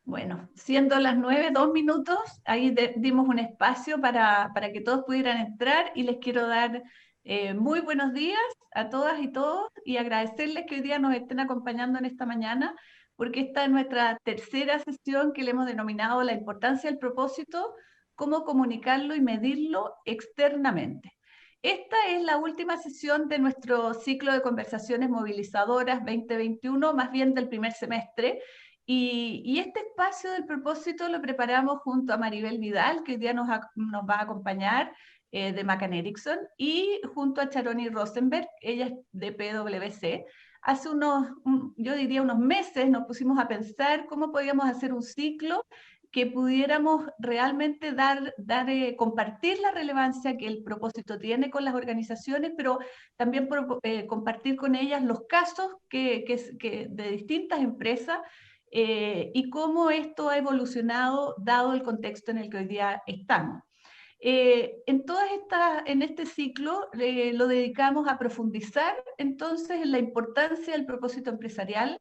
Bueno, siendo las 9, 2 minutos, ahí dimos un espacio para que todos pudieran entrar y les quiero dar muy buenos días a todas y todos y agradecerles que hoy día nos estén acompañando en esta mañana, porque esta es nuestra tercera sesión que le hemos denominado la importancia del propósito, cómo comunicarlo y medirlo externamente. Esta es la última sesión de nuestro ciclo de conversaciones movilizadoras 2021, más bien del primer semestre, y este espacio del propósito lo preparamos junto a Maribel Vidal, que hoy día nos va a acompañar de McCann Erickson, y junto a Charoni Rosenberg, ella es de PwC. Hace yo diría unos meses, nos pusimos a pensar cómo podíamos hacer un ciclo que pudiéramos realmente compartir la relevancia que el propósito tiene con las organizaciones, pero también compartir con ellas los casos de distintas empresas y cómo esto ha evolucionado dado el contexto en el que hoy día estamos. En este ciclo lo dedicamos a profundizar entonces en la importancia del propósito empresarial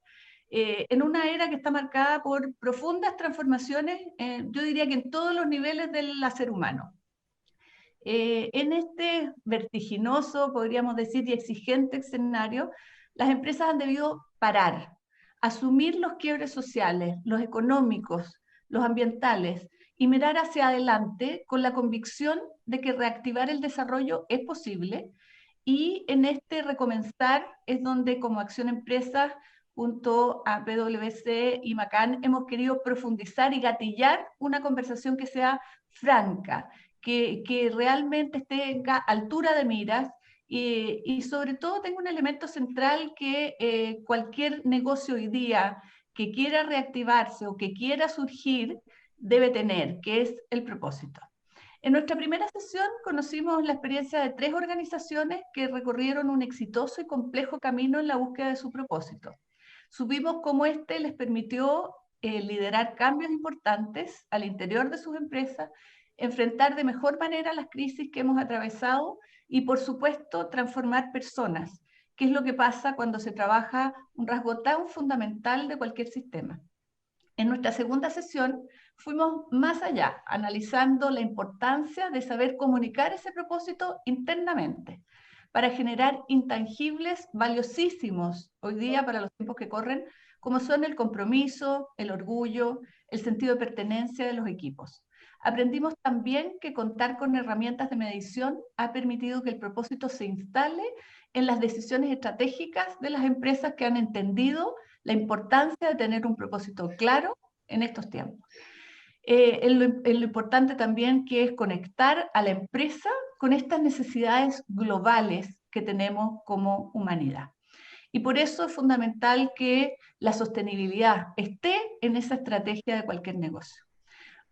en una era que está marcada por profundas transformaciones, yo diría que en todos los niveles del ser humano. En este vertiginoso, podríamos decir, y exigente escenario, las empresas han debido parar, asumir los quiebres sociales, los económicos, los ambientales, y mirar hacia adelante con la convicción de que reactivar el desarrollo es posible. Y en este recomenzar es donde como Acción Empresas, junto a PwC y McCann, hemos querido profundizar y gatillar una conversación que sea franca, que realmente tenga altura de miras y sobre todo tenga un elemento central que cualquier negocio hoy día que quiera reactivarse o que quiera surgir debe tener, que es el propósito. En nuestra primera sesión conocimos la experiencia de 3 organizaciones que recorrieron un exitoso y complejo camino en la búsqueda de su propósito. Supimos cómo este les permitió liderar cambios importantes al interior de sus empresas, enfrentar de mejor manera las crisis que hemos atravesado y, por supuesto, transformar personas, que es lo que pasa cuando se trabaja un rasgo tan fundamental de cualquier sistema. En nuestra segunda sesión fuimos más allá, analizando la importancia de saber comunicar ese propósito internamente para generar intangibles valiosísimos hoy día para los tiempos que corren, como son el compromiso, el orgullo, el sentido de pertenencia de los equipos. Aprendimos también que contar con herramientas de medición ha permitido que el propósito se instale en las decisiones estratégicas de las empresas que han entendido la importancia de tener un propósito claro en estos tiempos. En lo importante también que es conectar a la empresa con estas necesidades globales que tenemos como humanidad. Y por eso es fundamental que la sostenibilidad esté en esa estrategia de cualquier negocio.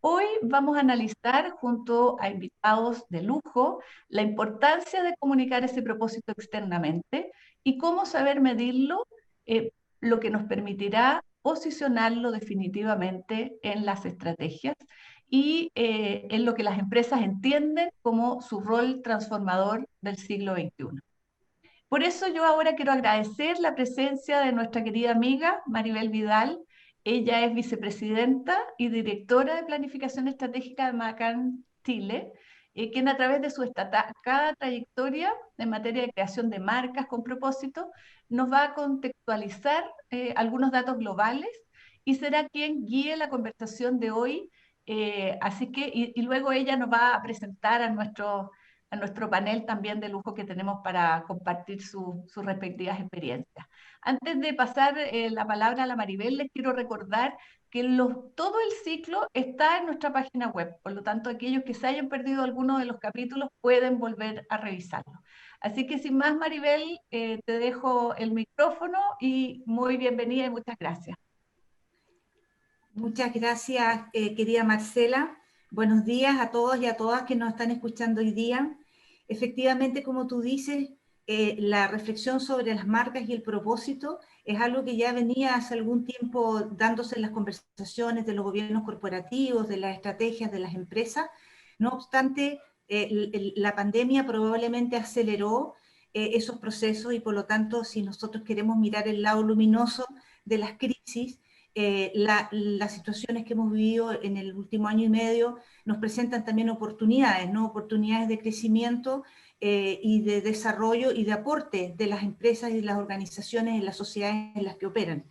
Hoy vamos a analizar junto a invitados de lujo la importancia de comunicar ese propósito externamente y cómo saber medirlo, lo que nos permitirá posicionarlo definitivamente en las estrategias y en lo que las empresas entienden como su rol transformador del siglo XXI. Por eso yo ahora quiero agradecer la presencia de nuestra querida amiga Maribel Vidal. Ella es vicepresidenta y directora de Planificación Estratégica de McCann Chile, quien a través de su destacada trayectoria en materia de creación de marcas con propósito, nos va a contextualizar algunos datos globales y será quien guíe la conversación de hoy. Así que, y luego ella nos va a presentar a nuestro panel también de lujo que tenemos para compartir sus respectivas experiencias. Antes de pasar la palabra a la Maribel, les quiero recordar que todo el ciclo está en nuestra página web, por lo tanto aquellos que se hayan perdido alguno de los capítulos pueden volver a revisarlo. Así que sin más, Maribel, te dejo el micrófono y muy bienvenida y muchas gracias. Muchas gracias, querida Marcela. Buenos días a todos y a todas que nos están escuchando hoy día. Efectivamente, como tú dices, la reflexión sobre las marcas y el propósito es algo que ya venía hace algún tiempo dándose en las conversaciones de los gobiernos corporativos, de las estrategias de las empresas. No obstante, la pandemia probablemente aceleró esos procesos y por lo tanto, si nosotros queremos mirar el lado luminoso de las crisis, las situaciones que hemos vivido en el último año y medio nos presentan también oportunidades, ¿no? Oportunidades de crecimiento y de desarrollo y de aporte de las empresas y de las organizaciones en las sociedades en las que operan.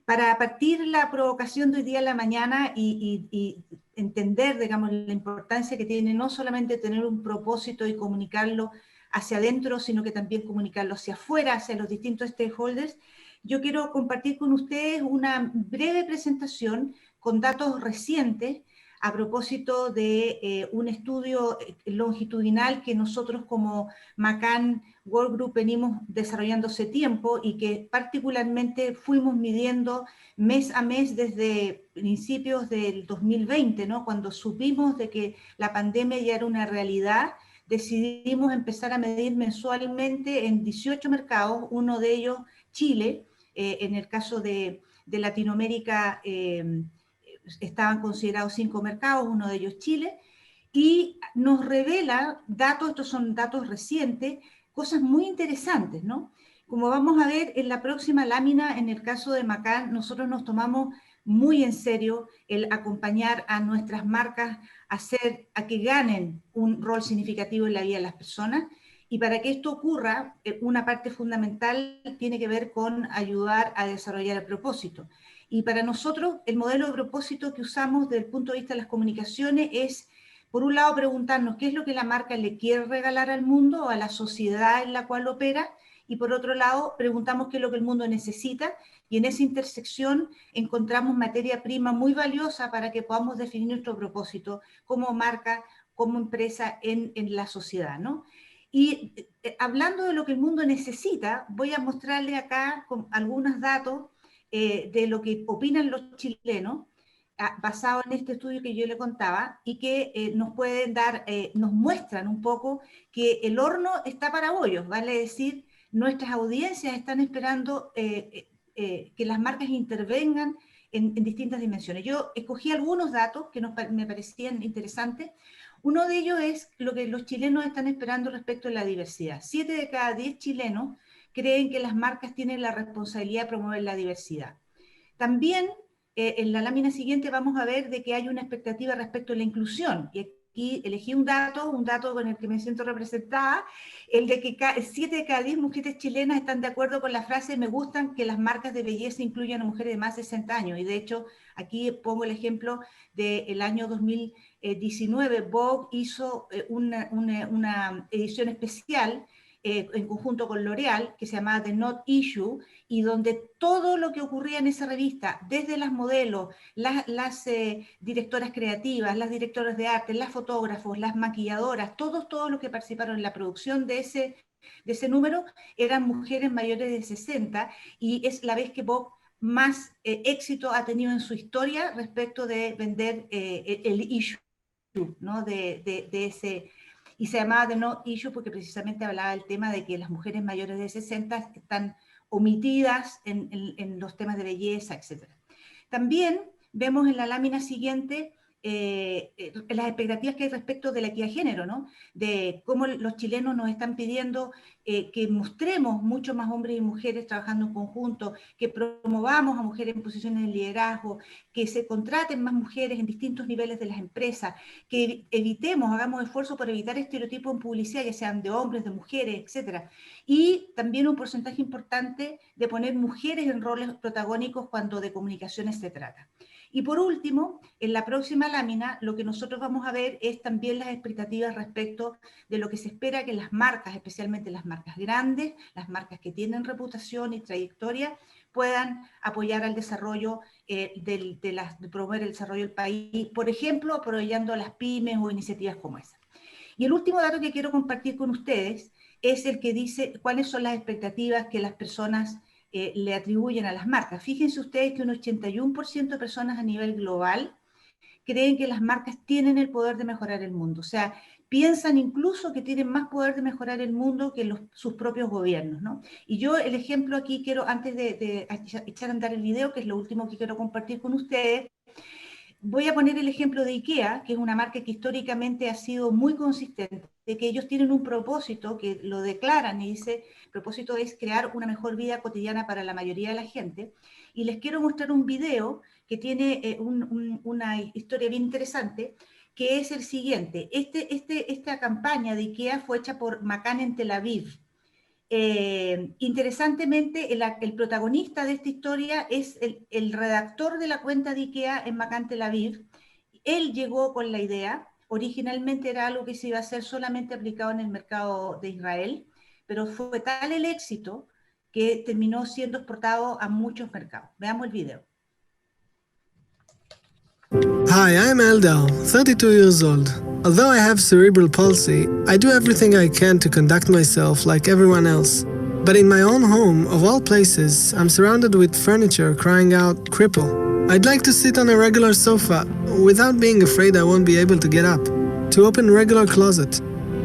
Para partir la provocación de hoy día en la mañana y entender, digamos, la importancia que tiene no solamente tener un propósito y comunicarlo hacia adentro, sino que también comunicarlo hacia afuera, hacia los distintos stakeholders, yo quiero compartir con ustedes una breve presentación con datos recientes a propósito de un estudio longitudinal que nosotros como Macan World Group venimos desarrollando hace tiempo y que particularmente fuimos midiendo mes a mes desde principios del 2020, ¿no? Cuando supimos de que la pandemia ya era una realidad, decidimos empezar a medir mensualmente en 18 mercados, uno de ellos Chile. En el caso de Latinoamérica estaban considerados 5 mercados, uno de ellos Chile, y nos revela datos, estos son datos recientes, cosas muy interesantes, ¿no? Como vamos a ver en la próxima lámina, en el caso de Macan, nosotros nos tomamos muy en serio el acompañar a nuestras marcas a que ganen un rol significativo en la vida de las personas. Y para que esto ocurra, una parte fundamental tiene que ver con ayudar a desarrollar el propósito. Y para nosotros, el modelo de propósito que usamos desde el punto de vista de las comunicaciones es, por un lado, preguntarnos qué es lo que la marca le quiere regalar al mundo o a la sociedad en la cual opera, y por otro lado, preguntamos qué es lo que el mundo necesita, y en esa intersección encontramos materia prima muy valiosa para que podamos definir nuestro propósito como marca, como empresa en la sociedad, ¿no? Y hablando de lo que el mundo necesita, voy a mostrarles acá con algunos datos de lo que opinan los chilenos, basado en este estudio que yo le contaba, y que nos pueden dar, nos muestran un poco que el horno está para bollos, vale decir, nuestras audiencias están esperando que las marcas intervengan en distintas dimensiones. Yo escogí algunos datos que me parecían interesantes. Uno de ellos es lo que los chilenos están esperando respecto a la diversidad. 7 de cada 10 chilenos creen que las marcas tienen la responsabilidad de promover la diversidad. También en la lámina siguiente vamos a ver de que hay una expectativa respecto a la inclusión. Y aquí elegí un dato con el que me siento representada, el de que 7 de cada 10 mujeres chilenas están de acuerdo con la frase me gustan que las marcas de belleza incluyan a mujeres de más de 60 años. Y de hecho, aquí pongo el ejemplo del año 2019. Vogue hizo una edición especial en conjunto con L'Oréal, que se llamaba The Not Issue, y donde todo lo que ocurría en esa revista, desde las modelos, las directoras creativas, las directoras de arte, las fotógrafos, las maquilladoras, todos los que participaron en la producción de ese número, eran mujeres mayores de 60, y es la vez que Vogue más éxito ha tenido en su historia respecto de vender el issue, ¿no? de ese. Y se llamaba The No Issue porque precisamente hablaba del tema de que las mujeres mayores de 60 están omitidas en los temas de belleza, etc. También vemos en la lámina siguiente las expectativas que hay respecto de la equidad de género, ¿no? De cómo los chilenos nos están pidiendo que mostremos mucho más hombres y mujeres trabajando en conjunto, que promovamos a mujeres en posiciones de liderazgo, que se contraten más mujeres en distintos niveles de las empresas, que evitemos, hagamos esfuerzo por evitar estereotipos en publicidad, ya sean de hombres, de mujeres, etc. Y también un porcentaje importante de poner mujeres en roles protagónicos cuando de comunicaciones se trata. Y por último, en la próxima lámina, lo que nosotros vamos a ver es también las expectativas respecto de lo que se espera que las marcas, especialmente las marcas grandes, las marcas que tienen reputación y trayectoria, puedan apoyar al desarrollo de promover el desarrollo del país, por ejemplo, apoyando a las pymes o iniciativas como esa. Y el último dato que quiero compartir con ustedes es el que dice cuáles son las expectativas que las personas le atribuyen a las marcas. Fíjense ustedes que un 81% de personas a nivel global creen que las marcas tienen el poder de mejorar el mundo. O sea, piensan incluso que tienen más poder de mejorar el mundo que sus propios gobiernos, ¿no? Y yo el ejemplo aquí quiero, antes de echar a andar el video, que es lo último que quiero compartir con ustedes, Voy a poner el ejemplo de IKEA, que es una marca que históricamente ha sido muy consistente, de que ellos tienen un propósito, que lo declaran y dice, el propósito es crear una mejor vida cotidiana para la mayoría de la gente. Y les quiero mostrar un video que tiene una historia bien interesante, que es el siguiente. Esta campaña de IKEA fue hecha por Macan en Tel Aviv. Interesantemente, el protagonista de esta historia es el redactor de la cuenta de IKEA en Macan Tel Aviv. Él llegó con la idea, originalmente era algo que se iba a hacer solamente aplicado en el mercado de Israel, pero fue tal el éxito que terminó siendo exportado a muchos mercados. Veamos el video. Hi, I'm Eldal, 32 years old. Although I have cerebral palsy, I do everything I can to conduct myself like everyone else. But in my own home, of all places, I'm surrounded with furniture crying out, cripple. I'd like to sit on a regular sofa, without being afraid I won't be able to get up, to open a regular closet,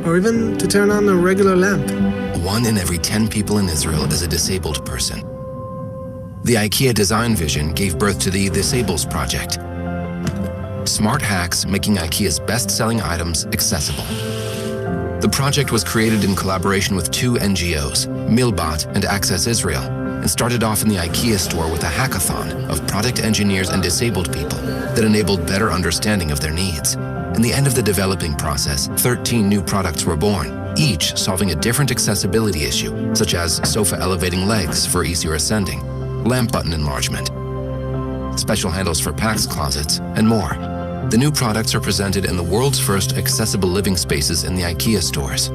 or even to turn on a regular lamp. 1 in every 10 people in Israel is a disabled person. The IKEA Design Vision gave birth to the Disables Project. Smart hacks making IKEA's best-selling items accessible. The project was created in collaboration with 2 NGOs, Milbot and Access Israel, and started off in the IKEA store with a hackathon of product engineers and disabled people that enabled better understanding of their needs. In the end of the developing process, 13 new products were born, each solving a different accessibility issue, such as sofa elevating legs for easier ascending, lamp button enlargement, special handles for PAX closets, and more. The new products are presented in the world's first accessible living spaces in the IKEA stores.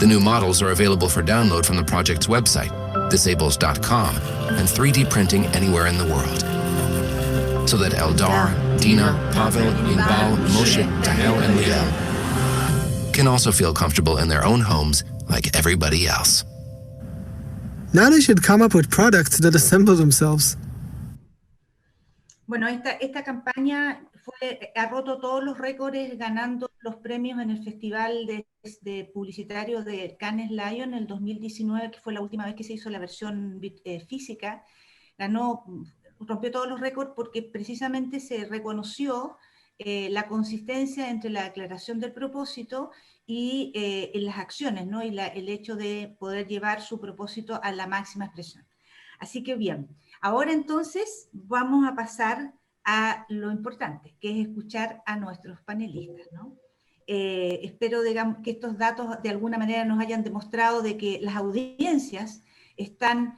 The new models are available for download from the project's website, disables.com, and 3D printing anywhere in the world. So that Eldar, Dina, Pavel, Inbal, Moshe, Tahel, and Liel can also feel comfortable in their own homes like everybody else. Now they should come up with products that assemble themselves. Bueno, esta campaña ha roto todos los récords ganando los premios en el Festival de Publicitario de Cannes Lion en el 2019, que fue la última vez que se hizo la versión física. Rompió todos los récords porque precisamente se reconoció la consistencia entre la declaración del propósito y en las acciones, ¿no? Y el hecho de poder llevar su propósito a la máxima expresión. Así que bien, ahora entonces vamos a pasar a lo importante, que es escuchar a nuestros panelistas, ¿no? Espero, digamos, que estos datos de alguna manera nos hayan demostrado de que las audiencias están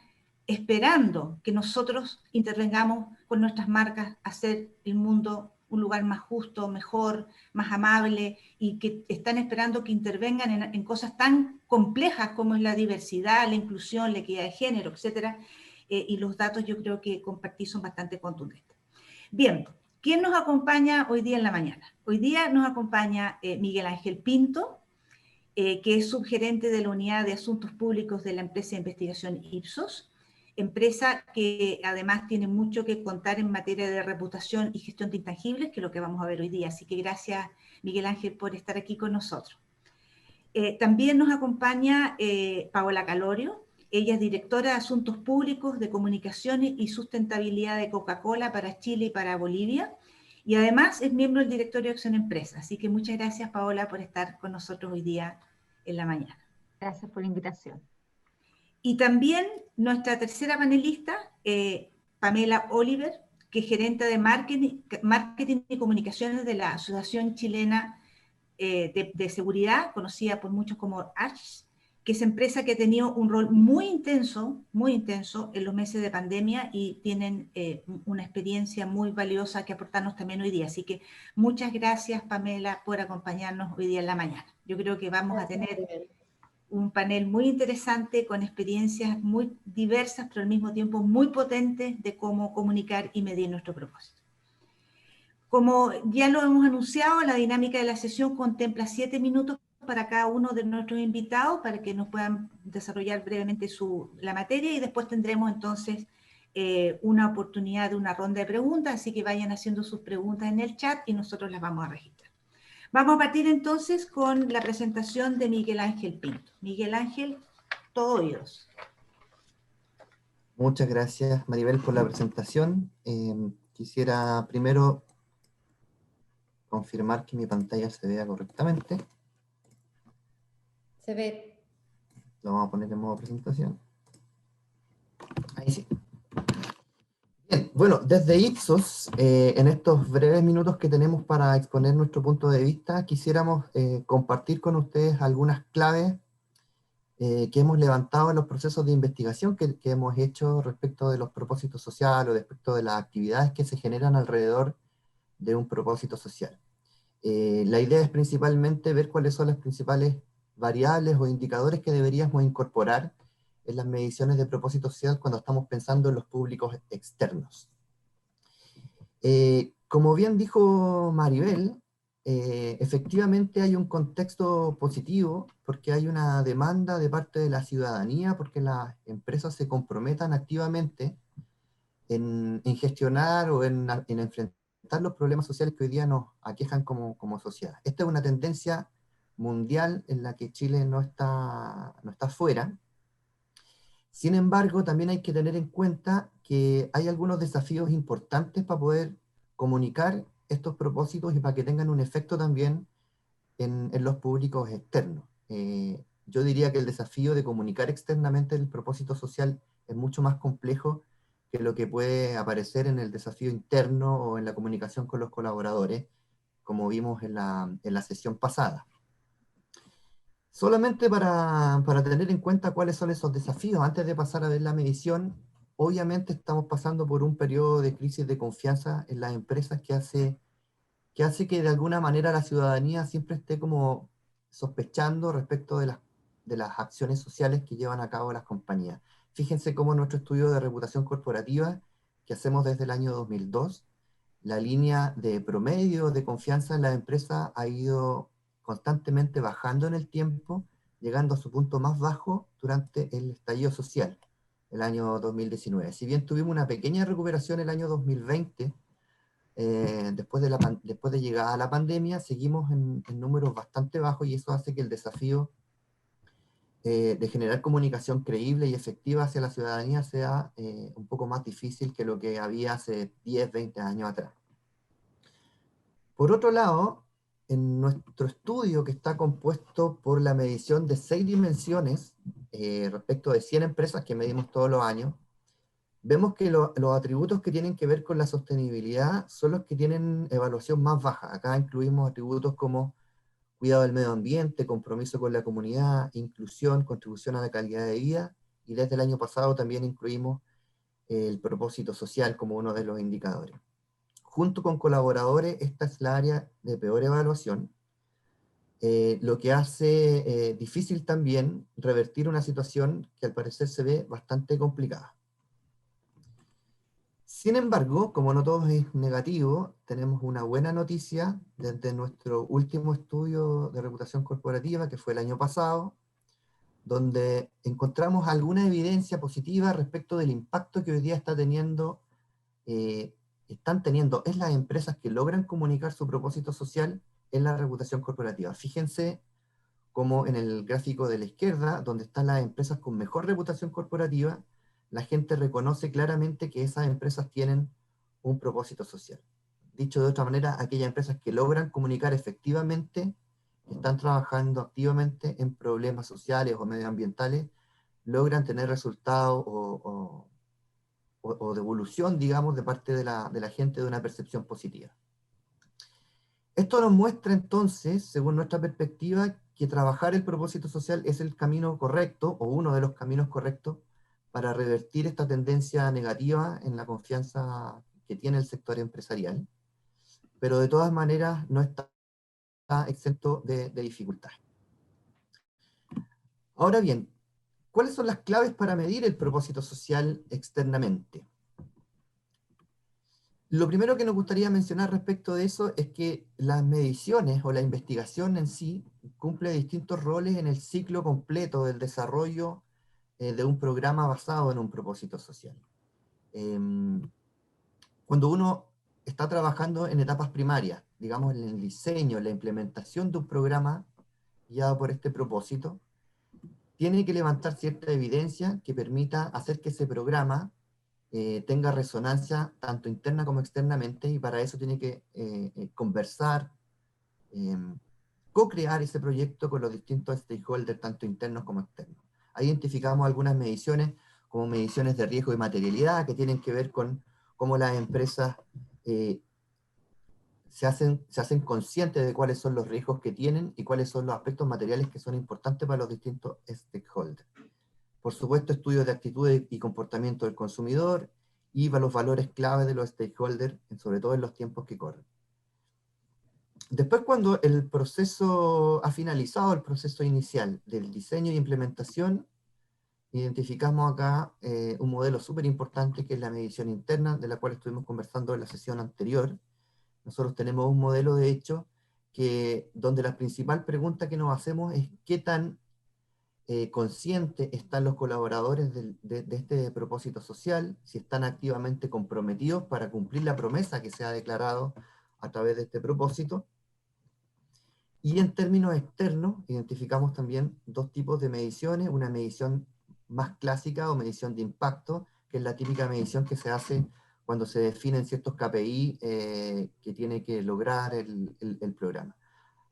esperando que nosotros intervengamos con nuestras marcas a hacer el mundo un lugar más justo, mejor, más amable, y que están esperando que intervengan en cosas tan complejas como es la diversidad, la inclusión, la equidad de género, etcétera. Y los datos yo creo que compartí son bastante contundentes. Bien, ¿quién nos acompaña hoy día en la mañana? Hoy día nos acompaña Miguel Ángel Pinto, que es subgerente de la Unidad de Asuntos Públicos de la empresa de investigación Ipsos, empresa que además tiene mucho que contar en materia de reputación y gestión de intangibles, que es lo que vamos a ver hoy día. Así que gracias, Miguel Ángel, por estar aquí con nosotros. También nos acompaña Paola Calorio. Ella es directora de Asuntos Públicos, de Comunicaciones y Sustentabilidad de Coca-Cola para Chile y para Bolivia. Y además es miembro del directorio de Acción Empresa. Así que muchas gracias, Paola, por estar con nosotros hoy día en la mañana. Gracias por la invitación. Y también nuestra tercera panelista, Pamela Oliver, que es gerente de marketing y comunicaciones de la Asociación Chilena de Seguridad, conocida por muchos como ACH, que es empresa que ha tenido un rol muy intenso en los meses de pandemia y tienen una experiencia muy valiosa que aportarnos también hoy día. Así que muchas gracias, Pamela, por acompañarnos hoy día en la mañana. Yo creo que vamos a tener un panel muy interesante con experiencias muy diversas, pero al mismo tiempo muy potentes de cómo comunicar y medir nuestro propósito. Como ya lo hemos anunciado, la dinámica de la sesión contempla 7 minutos para cada uno de nuestros invitados para que nos puedan desarrollar brevemente la materia y después tendremos entonces una oportunidad de una ronda de preguntas, así que vayan haciendo sus preguntas en el chat y nosotros las vamos a registrar. Vamos a partir entonces con la presentación de Miguel Ángel Pinto. Miguel Ángel, todo oídos. Muchas gracias, Maribel, por la presentación. Quisiera primero confirmar que mi pantalla se vea correctamente. Se ve. Lo vamos a poner en modo presentación. Ahí sí. Bien, bueno, desde Ipsos, en estos breves minutos que tenemos para exponer nuestro punto de vista, quisiéramos compartir con ustedes algunas claves que hemos levantado en los procesos de investigación que hemos hecho respecto de los propósitos sociales o respecto de las actividades que se generan alrededor de un propósito social. La idea es principalmente ver cuáles son las principales variables o indicadores que deberíamos incorporar en las mediciones de propósito social cuando estamos pensando en los públicos externos. Como bien dijo Maribel, efectivamente hay un contexto positivo porque hay una demanda de parte de la ciudadanía porque las empresas se comprometan activamente en gestionar o en enfrentar los problemas sociales que hoy día nos aquejan como sociedad. Esta es una tendencia mundial en la que Chile no está fuera. Sin embargo, también hay que tener en cuenta que hay algunos desafíos importantes para poder comunicar estos propósitos y para que tengan un efecto también en los públicos externos. Yo diría que el desafío de comunicar externamente el propósito social es mucho más complejo que lo que puede aparecer en el desafío interno o en la comunicación con los colaboradores, como vimos en la sesión pasada. Solamente para tener en cuenta cuáles son esos desafíos, antes de pasar a ver la medición, obviamente estamos pasando por un periodo de crisis de confianza en las empresas que hace que de alguna manera la ciudadanía siempre esté como sospechando respecto de las acciones sociales que llevan a cabo las compañías. Fíjense cómo en nuestro estudio de reputación corporativa, que hacemos desde el año 2002, la línea de promedio de confianza en la empresa ha ido constantemente bajando en el tiempo, llegando a su punto más bajo durante el estallido social, el año 2019. Si bien tuvimos una pequeña recuperación el año 2020, después de llegada a la pandemia, seguimos en números bastante bajos y eso hace que el desafío de generar comunicación creíble y efectiva hacia la ciudadanía sea un poco más difícil que lo que había hace 10, 20 años atrás. Por otro lado, en nuestro estudio, que está compuesto por la medición de 6 dimensiones respecto de 100 empresas que medimos todos los años, vemos que los atributos que tienen que ver con la sostenibilidad son los que tienen evaluación más baja. Acá incluimos atributos como cuidado del medio ambiente, compromiso con la comunidad, inclusión, contribución a la calidad de vida, y desde el año pasado también incluimos el propósito social como uno de los indicadores. Junto con colaboradores, esta es la área de peor evaluación, lo que hace difícil también revertir una situación que al parecer se ve bastante complicada. Sin embargo, como no todo es negativo, tenemos una buena noticia desde nuestro último estudio de reputación corporativa, que fue el año pasado, donde encontramos alguna evidencia positiva respecto del impacto que hoy día están teniendo en las empresas que logran comunicar su propósito social en la reputación corporativa. Fíjense como en el gráfico de la izquierda, donde están las empresas con mejor reputación corporativa, la gente reconoce claramente que esas empresas tienen un propósito social. Dicho de otra manera, aquellas empresas que logran comunicar efectivamente, que están trabajando activamente en problemas sociales o medioambientales, logran tener resultados o devolución, digamos, de parte de la gente de una percepción positiva. Esto nos muestra entonces, según nuestra perspectiva, que trabajar el propósito social es el camino correcto, o uno de los caminos correctos, para revertir esta tendencia negativa en la confianza que tiene el sector empresarial, pero de todas maneras no está exento de dificultades. Ahora bien, ¿cuáles son las claves para medir el propósito social externamente? Lo primero que nos gustaría mencionar respecto de eso es que las mediciones o la investigación en sí cumple distintos roles en el ciclo completo del desarrollo de un programa basado en un propósito social. Cuando uno está trabajando en etapas primarias, digamos en el diseño, la implementación de un programa guiado por este propósito, tiene que levantar cierta evidencia que permita hacer que ese programa tenga resonancia tanto interna como externamente, y para eso tiene que conversar, co-crear ese proyecto con los distintos stakeholders, tanto internos como externos. Ahí identificamos algunas mediciones, como mediciones de riesgo y materialidad, que tienen que ver con cómo las empresas se hacen conscientes de cuáles son los riesgos que tienen y cuáles son los aspectos materiales que son importantes para los distintos stakeholders. Por supuesto, estudios de actitudes y comportamiento del consumidor y los valores clave de los stakeholders, sobre todo en los tiempos que corren. Después, cuando el proceso ha finalizado, el proceso inicial del diseño y implementación, identificamos acá un modelo súper importante que es la medición interna, de la cual estuvimos conversando en la sesión anterior. Nosotros tenemos un modelo, de hecho, donde la principal pregunta que nos hacemos es qué tan conscientes están los colaboradores de este propósito social, si están activamente comprometidos para cumplir la promesa que se ha declarado a través de este propósito. Y en términos externos, identificamos también dos tipos de mediciones, una medición más clásica o medición de impacto, que es la típica medición que se hace cuando se definen ciertos KPI que tiene que lograr el programa.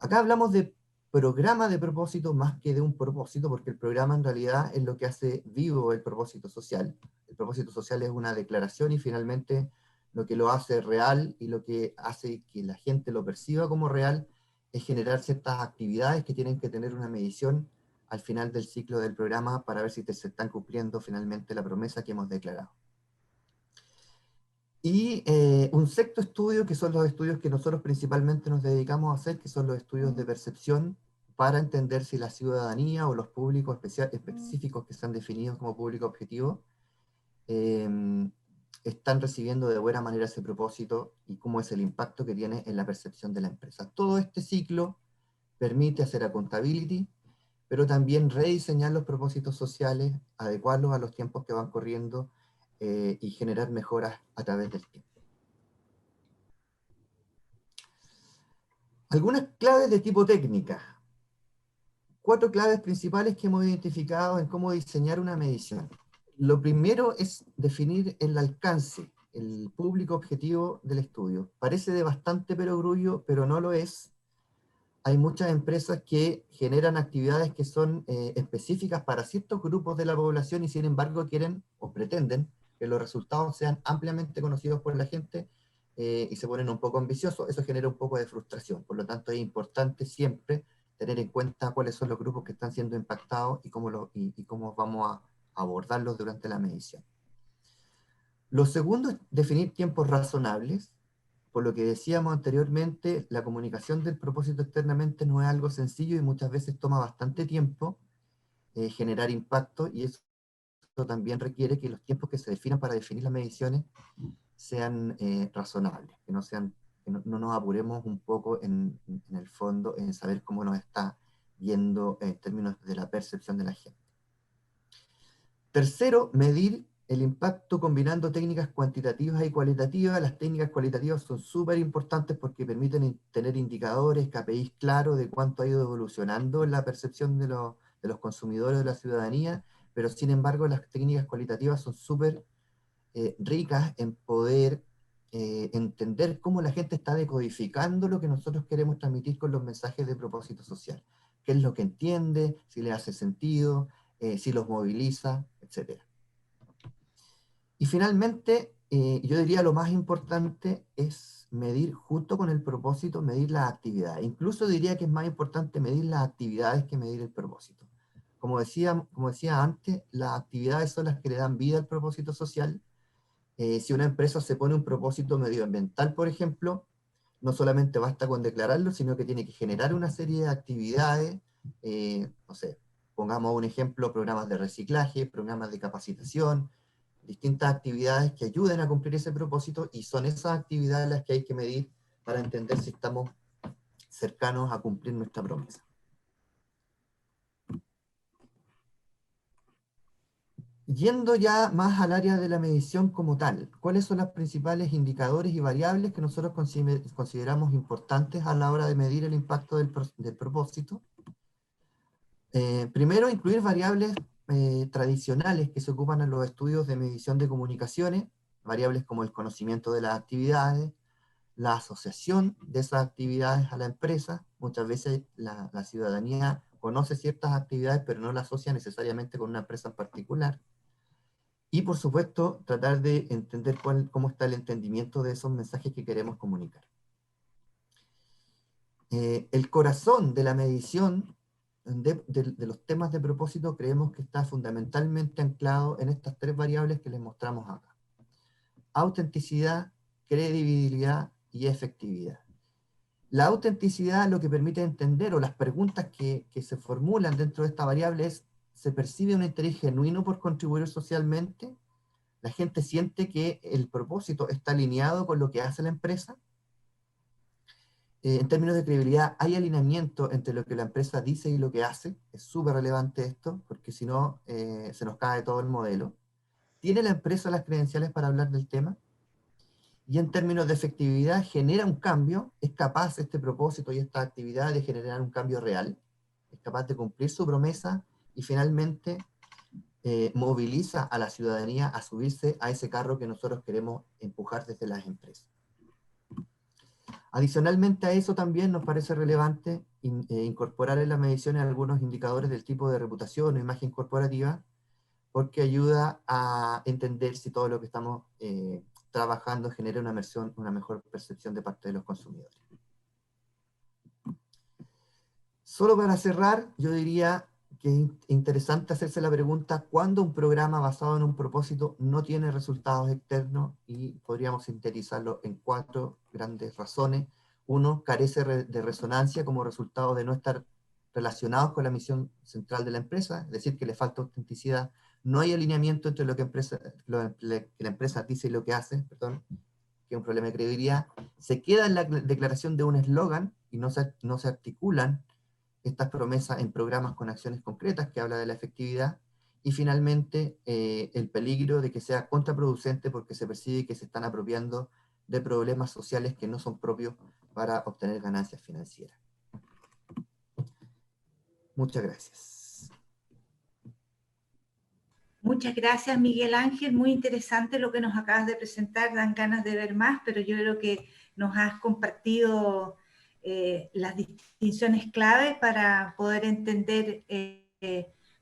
Acá hablamos de programa de propósito más que de un propósito, porque el programa en realidad es lo que hace vivo el propósito social. El propósito social es una declaración y finalmente lo que lo hace real y lo que hace que la gente lo perciba como real es generar ciertas actividades que tienen que tener una medición al final del ciclo del programa para ver si se están cumpliendo finalmente la promesa que hemos declarado. Y un sexto estudio, que son los estudios que nosotros principalmente nos dedicamos a hacer, que son los estudios de percepción, para entender si la ciudadanía o los públicos específicos que están definidos como público objetivo están recibiendo de buena manera ese propósito y cómo es el impacto que tiene en la percepción de la empresa. Todo este ciclo permite hacer accountability, pero también rediseñar los propósitos sociales, adecuarlos a los tiempos que van corriendo y generar mejoras a través del tiempo. Algunas claves de tipo técnica. 4 claves principales que hemos identificado en cómo diseñar una medición. Lo primero es definir el alcance, el público objetivo del estudio. Parece de bastante perogrullo, pero no lo es. Hay muchas empresas que generan actividades que son específicas para ciertos grupos de la población y sin embargo quieren o pretenden que los resultados sean ampliamente conocidos por la gente y se ponen un poco ambiciosos. Eso genera un poco de frustración. Por lo tanto, es importante siempre tener en cuenta cuáles son los grupos que están siendo impactados y cómo vamos a abordarlos durante la medición. Lo segundo es definir tiempos razonables. Por lo que decíamos anteriormente, la comunicación del propósito externamente no es algo sencillo y muchas veces toma bastante tiempo generar impacto, y eso también requiere que los tiempos que se definan para definir las mediciones sean razonables, que no nos apuremos un poco en el fondo en saber cómo nos está viendo en términos de la percepción de la gente. Tercero, medir el impacto combinando técnicas cuantitativas y cualitativas. Las técnicas cualitativas son súper importantes porque permiten tener indicadores, KPIs claros de cuánto ha ido evolucionando la percepción de los consumidores, de la ciudadanía, pero sin embargo las técnicas cualitativas son súper ricas en poder entender cómo la gente está decodificando lo que nosotros queremos transmitir con los mensajes de propósito social. Qué es lo que entiende, si le hace sentido, si los moviliza, etc. Y finalmente, yo diría lo más importante es medir, junto con el propósito, medir las actividades. Incluso diría que es más importante medir las actividades que medir el propósito. Como decía antes, las actividades son las que le dan vida al propósito social. Si una empresa se pone un propósito medioambiental, por ejemplo, no solamente basta con declararlo, sino que tiene que generar una serie de actividades, no sé, pongamos un ejemplo, programas de reciclaje, programas de capacitación, distintas actividades que ayuden a cumplir ese propósito, y son esas actividades las que hay que medir para entender si estamos cercanos a cumplir nuestra promesa. Yendo ya más al área de la medición como tal, ¿cuáles son los principales indicadores y variables que nosotros consideramos importantes a la hora de medir el impacto del propósito? Primero, incluir variables tradicionales que se ocupan en los estudios de medición de comunicaciones, variables como el conocimiento de las actividades, la asociación de esas actividades a la empresa. Muchas veces la ciudadanía conoce ciertas actividades, pero no la asocia necesariamente con una empresa en particular. Y por supuesto, tratar de entender cómo está el entendimiento de esos mensajes que queremos comunicar. El corazón de la medición de los temas de propósito creemos que está fundamentalmente anclado en estas 3 variables que les mostramos acá: autenticidad, credibilidad y efectividad. La autenticidad lo que permite entender, o las preguntas que se formulan dentro de esta variable es: ¿se percibe un interés genuino por contribuir socialmente? ¿La gente siente que el propósito está alineado con lo que hace la empresa? En términos de credibilidad, ¿hay alineamiento entre lo que la empresa dice y lo que hace? Es súper relevante esto, porque si no, se nos cae todo el modelo. ¿Tiene la empresa las credenciales para hablar del tema? Y en términos de efectividad, ¿genera un cambio? ¿Es capaz este propósito y esta actividad de generar un cambio real? ¿Es capaz de cumplir su promesa? Y finalmente, moviliza a la ciudadanía a subirse a ese carro que nosotros queremos empujar desde las empresas. Adicionalmente a eso también nos parece relevante incorporar en las mediciones algunos indicadores del tipo de reputación o imagen corporativa, porque ayuda a entender si todo lo que estamos trabajando genera una mejor percepción de parte de los consumidores. Solo para cerrar, yo diría que es interesante hacerse la pregunta: ¿cuándo un programa basado en un propósito no tiene resultados externos? Y podríamos sintetizarlo en 4 grandes razones. 1, carece de resonancia como resultado de no estar relacionados con la misión central de la empresa, es decir, que le falta autenticidad. No hay alineamiento entre lo que la empresa dice y lo que hace, perdón, que es un problema de credibilidad. Se queda en la declaración de un eslogan y no se articulan estas promesas en programas con acciones concretas que habla de la efectividad. Y finalmente, el peligro de que sea contraproducente porque se percibe que se están apropiando de problemas sociales que no son propios para obtener ganancias financieras. Muchas gracias. Muchas gracias, Miguel Ángel. Muy interesante lo que nos acabas de presentar. Dan ganas de ver más, pero yo creo que nos has compartido las distinciones clave para poder entender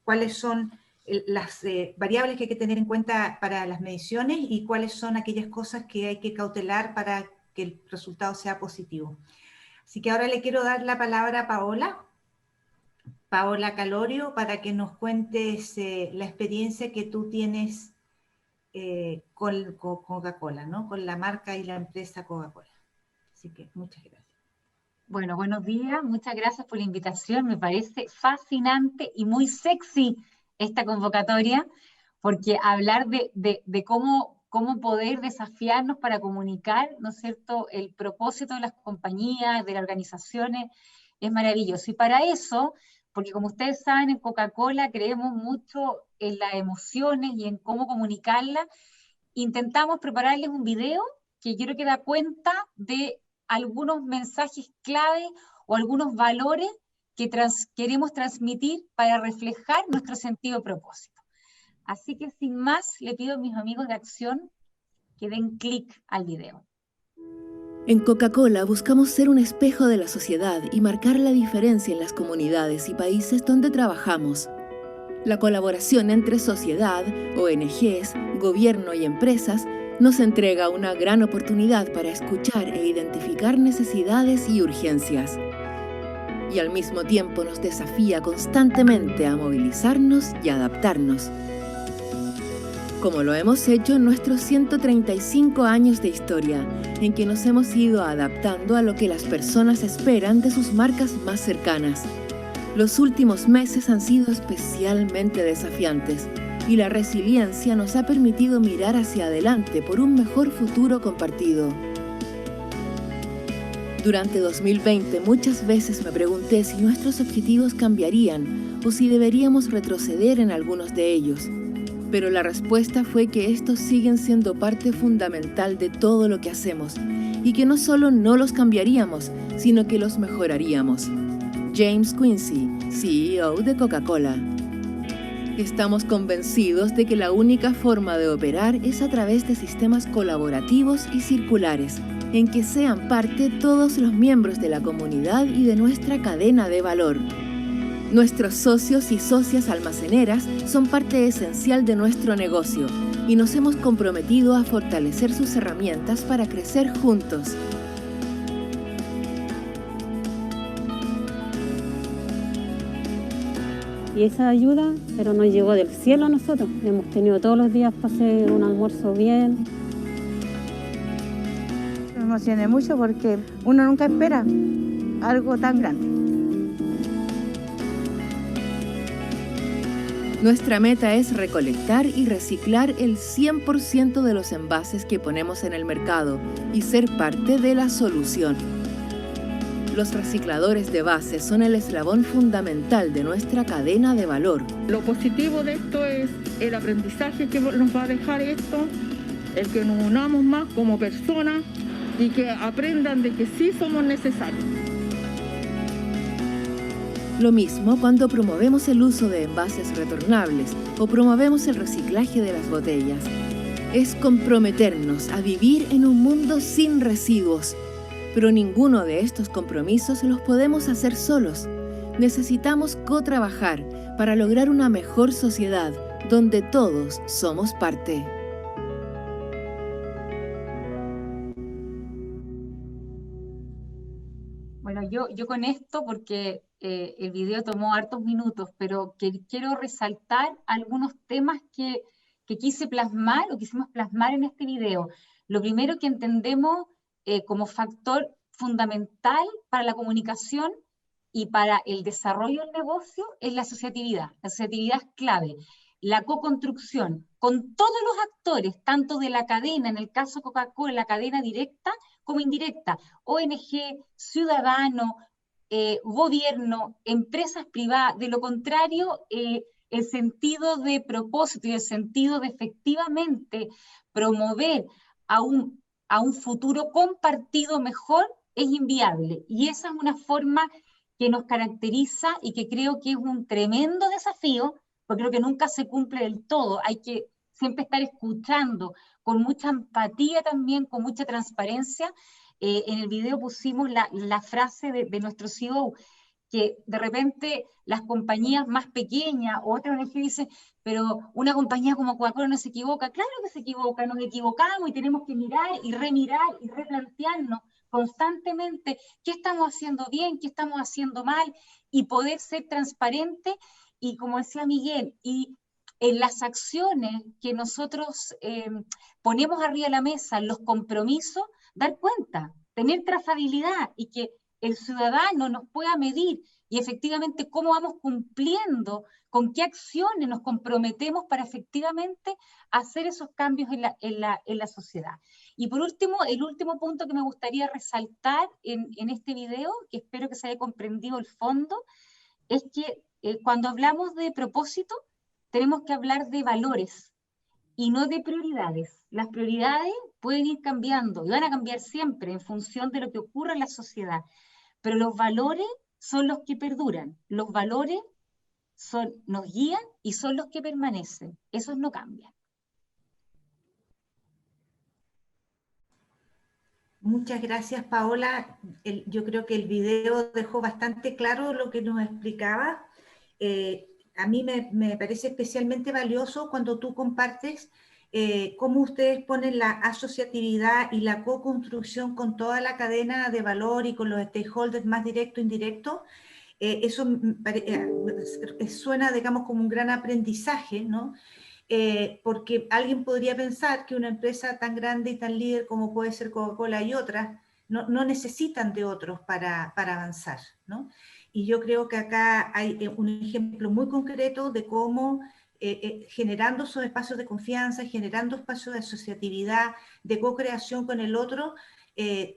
cuáles son las variables que hay que tener en cuenta para las mediciones y cuáles son aquellas cosas que hay que cautelar para que el resultado sea positivo. Así que ahora le quiero dar la palabra a Paola Calorio, para que nos cuentes la experiencia que tú tienes con Coca-Cola, ¿no? Con la marca y la empresa Coca-Cola. Así que muchas gracias. Bueno, buenos días, muchas gracias por la invitación. Me parece fascinante y muy sexy esta convocatoria, porque hablar de cómo poder desafiarnos para comunicar, ¿no es cierto?, el propósito de las compañías, de las organizaciones, es maravilloso. Y para eso, porque como ustedes saben, en Coca-Cola creemos mucho en las emociones y en cómo comunicarlas, intentamos prepararles un video que yo creo que da cuenta de algunos mensajes clave o algunos valores que queremos transmitir para reflejar nuestro sentido de propósito. Así que sin más, le pido a mis amigos de Acción que den clic al video. En Coca-Cola buscamos ser un espejo de la sociedad y marcar la diferencia en las comunidades y países donde trabajamos. La colaboración entre sociedad, ONGs, gobierno y empresas nos entrega una gran oportunidad para escuchar e identificar necesidades y urgencias. Y al mismo tiempo nos desafía constantemente a movilizarnos y adaptarnos. Como lo hemos hecho en nuestros 135 años de historia, en que nos hemos ido adaptando a lo que las personas esperan de sus marcas más cercanas. Los últimos meses han sido especialmente desafiantes, y la resiliencia nos ha permitido mirar hacia adelante por un mejor futuro compartido. Durante 2020 muchas veces me pregunté si nuestros objetivos cambiarían o si deberíamos retroceder en algunos de ellos. Pero la respuesta fue que estos siguen siendo parte fundamental de todo lo que hacemos y que no solo no los cambiaríamos, sino que los mejoraríamos. James Quincey, CEO de Coca-Cola. Estamos convencidos de que la única forma de operar es a través de sistemas colaborativos y circulares, en que sean parte todos los miembros de la comunidad y de nuestra cadena de valor. Nuestros socios y socias almaceneras son parte esencial de nuestro negocio y nos hemos comprometido a fortalecer sus herramientas para crecer juntos. Y esa ayuda, pero nos llegó del cielo a nosotros. Hemos tenido todos los días para hacer un almuerzo bien. Me emocioné mucho porque uno nunca espera algo tan grande. Nuestra meta es recolectar y reciclar el 100% de los envases que ponemos en el mercado y ser parte de la solución. Los recicladores de base son el eslabón fundamental de nuestra cadena de valor. Lo positivo de esto es el aprendizaje que nos va a dejar esto, el que nos unamos más como personas y que aprendan de que sí somos necesarios. Lo mismo cuando promovemos el uso de envases retornables o promovemos el reciclaje de las botellas. Es comprometernos a vivir en un mundo sin residuos. Pero ninguno de estos compromisos los podemos hacer solos. Necesitamos co-trabajar para lograr una mejor sociedad donde todos somos parte. Bueno, yo con esto, porque el video tomó hartos minutos, pero quiero resaltar algunos temas que quise plasmar o quisimos plasmar en este video. Lo primero que entendemos como factor fundamental para la comunicación y para el desarrollo del negocio es la asociatividad. La asociatividad es clave. La co-construcción con todos los actores, tanto de la cadena, en el caso Coca-Cola, la cadena directa como indirecta, ONG, ciudadano, gobierno, empresas privadas. De lo contrario, el sentido de propósito y el sentido de efectivamente promover a un futuro compartido mejor es inviable. Y esa es una forma que nos caracteriza y que creo que es un tremendo desafío, porque creo que nunca se cumple del todo. Hay que siempre estar escuchando con mucha empatía también, con mucha transparencia. En el video pusimos la frase de nuestro CEO, que de repente las compañías más pequeñas o otras ONG dicen, pero una compañía como Coca-Cola no se equivoca. Claro que se equivoca, nos equivocamos y tenemos que mirar y replantearnos constantemente qué estamos haciendo bien, qué estamos haciendo mal, y poder ser transparente. Y como decía Miguel, y en las acciones que nosotros ponemos arriba de la mesa, los compromisos, dar cuenta, tener trazabilidad y que el ciudadano nos pueda medir y efectivamente cómo vamos cumpliendo, con qué acciones nos comprometemos para efectivamente hacer esos cambios en la sociedad. Y por último, el último punto que me gustaría resaltar en este video, que espero que se haya comprendido el fondo, es que cuando hablamos de propósito, tenemos que hablar de valores y no de prioridades. Las prioridades pueden ir cambiando y van a cambiar siempre en función de lo que ocurra en la sociedad, pero los valores son los que perduran, los valores nos guían y son los que permanecen, esos no cambian. Muchas gracias, Paola. Yo creo que el video dejó bastante claro lo que nos explicaba. A mí me parece especialmente valioso cuando tú compartes cómo ustedes ponen la asociatividad y la co-construcción con toda la cadena de valor y con los stakeholders más directo e indirecto. Eso suena, digamos, como un gran aprendizaje, ¿no? Porque alguien podría pensar que una empresa tan grande y tan líder como puede ser Coca-Cola y otras, no necesitan de otros para avanzar, ¿no? Y yo creo que acá hay un ejemplo muy concreto de cómo generando esos espacios de confianza, generando espacios de asociatividad, de co-creación con el otro,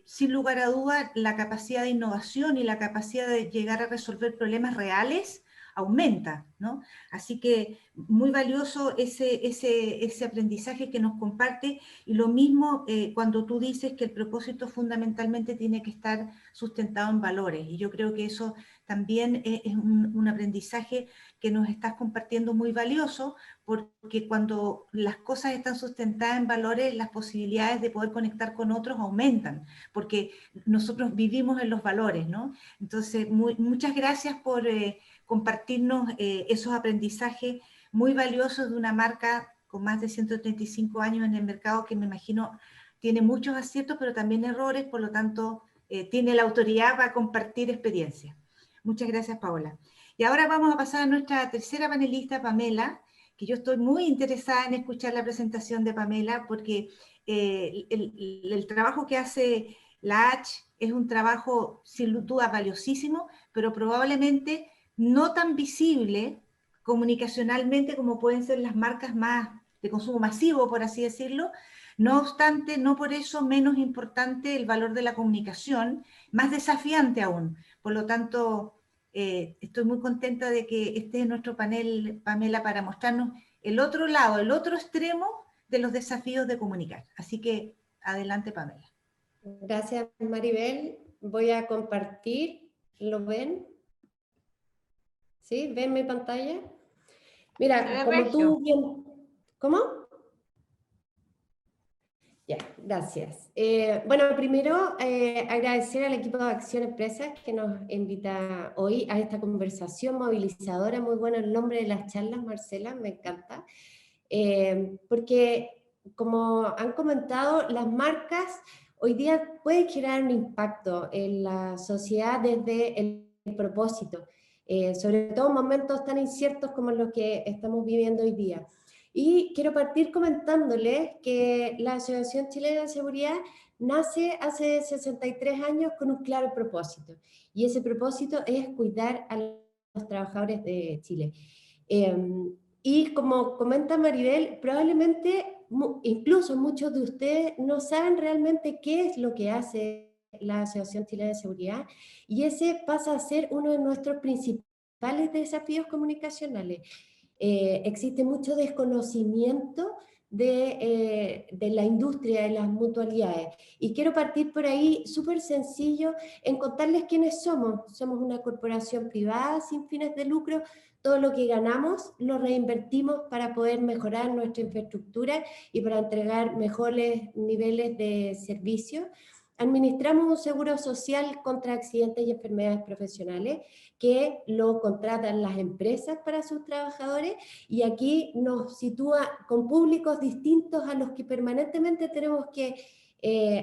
sin lugar a dudas, la capacidad de innovación y la capacidad de llegar a resolver problemas reales aumenta, ¿no? Así que muy valioso ese aprendizaje que nos comparte, y lo mismo cuando tú dices que el propósito fundamentalmente tiene que estar sustentado en valores, y yo creo que eso también es un aprendizaje que nos estás compartiendo muy valioso, porque cuando las cosas están sustentadas en valores, las posibilidades de poder conectar con otros aumentan, porque nosotros vivimos en los valores, ¿no? Entonces, muchas gracias por compartirnos esos aprendizajes muy valiosos de una marca con más de 135 años en el mercado, que me imagino tiene muchos aciertos, pero también errores, por lo tanto, tiene la autoridad para compartir experiencias. Muchas gracias, Paola. Y ahora vamos a pasar a nuestra tercera panelista, Pamela, que yo estoy muy interesada en escuchar la presentación de Pamela, porque el trabajo que hace la H es un trabajo sin duda valiosísimo, pero probablemente no tan visible comunicacionalmente como pueden ser las marcas más de consumo masivo, por así decirlo. No obstante, no por eso menos importante el valor de la comunicación, más desafiante aún. Por lo tanto, estoy muy contenta de que esté en nuestro panel, Pamela, para mostrarnos el otro lado, el otro extremo de los desafíos de comunicar. Así que, adelante, Pamela. Gracias, Maribel. Voy a compartir. ¿Lo ven? ¿Sí? ¿Ven mi pantalla? Mira, como tú bien... ¿Cómo? Ya, gracias. Bueno, primero agradecer al equipo de Acción Empresas que nos invita hoy a esta conversación movilizadora. Muy bueno el nombre de las charlas, Marcela, me encanta. Porque, como han comentado, las marcas hoy día pueden generar un impacto en la sociedad desde el propósito, sobre todo en momentos tan inciertos como los que estamos viviendo hoy día. Y quiero partir comentándoles que la Asociación Chilena de Seguridad nace hace 63 años con un claro propósito, y ese propósito es cuidar a los trabajadores de Chile. Y como comenta Maribel, probablemente incluso muchos de ustedes no saben realmente qué es lo que hace la Asociación Chilena de Seguridad, y ese pasa a ser uno de nuestros principales desafíos comunicacionales. Existe mucho desconocimiento de la industria de las mutualidades, y quiero partir por ahí súper sencillo en contarles quiénes somos. Somos una corporación privada sin fines de lucro. Todo lo que ganamos lo reinvertimos para poder mejorar nuestra infraestructura y para entregar mejores niveles de servicio. Administramos un seguro social contra accidentes y enfermedades profesionales que lo contratan las empresas para sus trabajadores, y aquí nos sitúa con públicos distintos a los que permanentemente tenemos que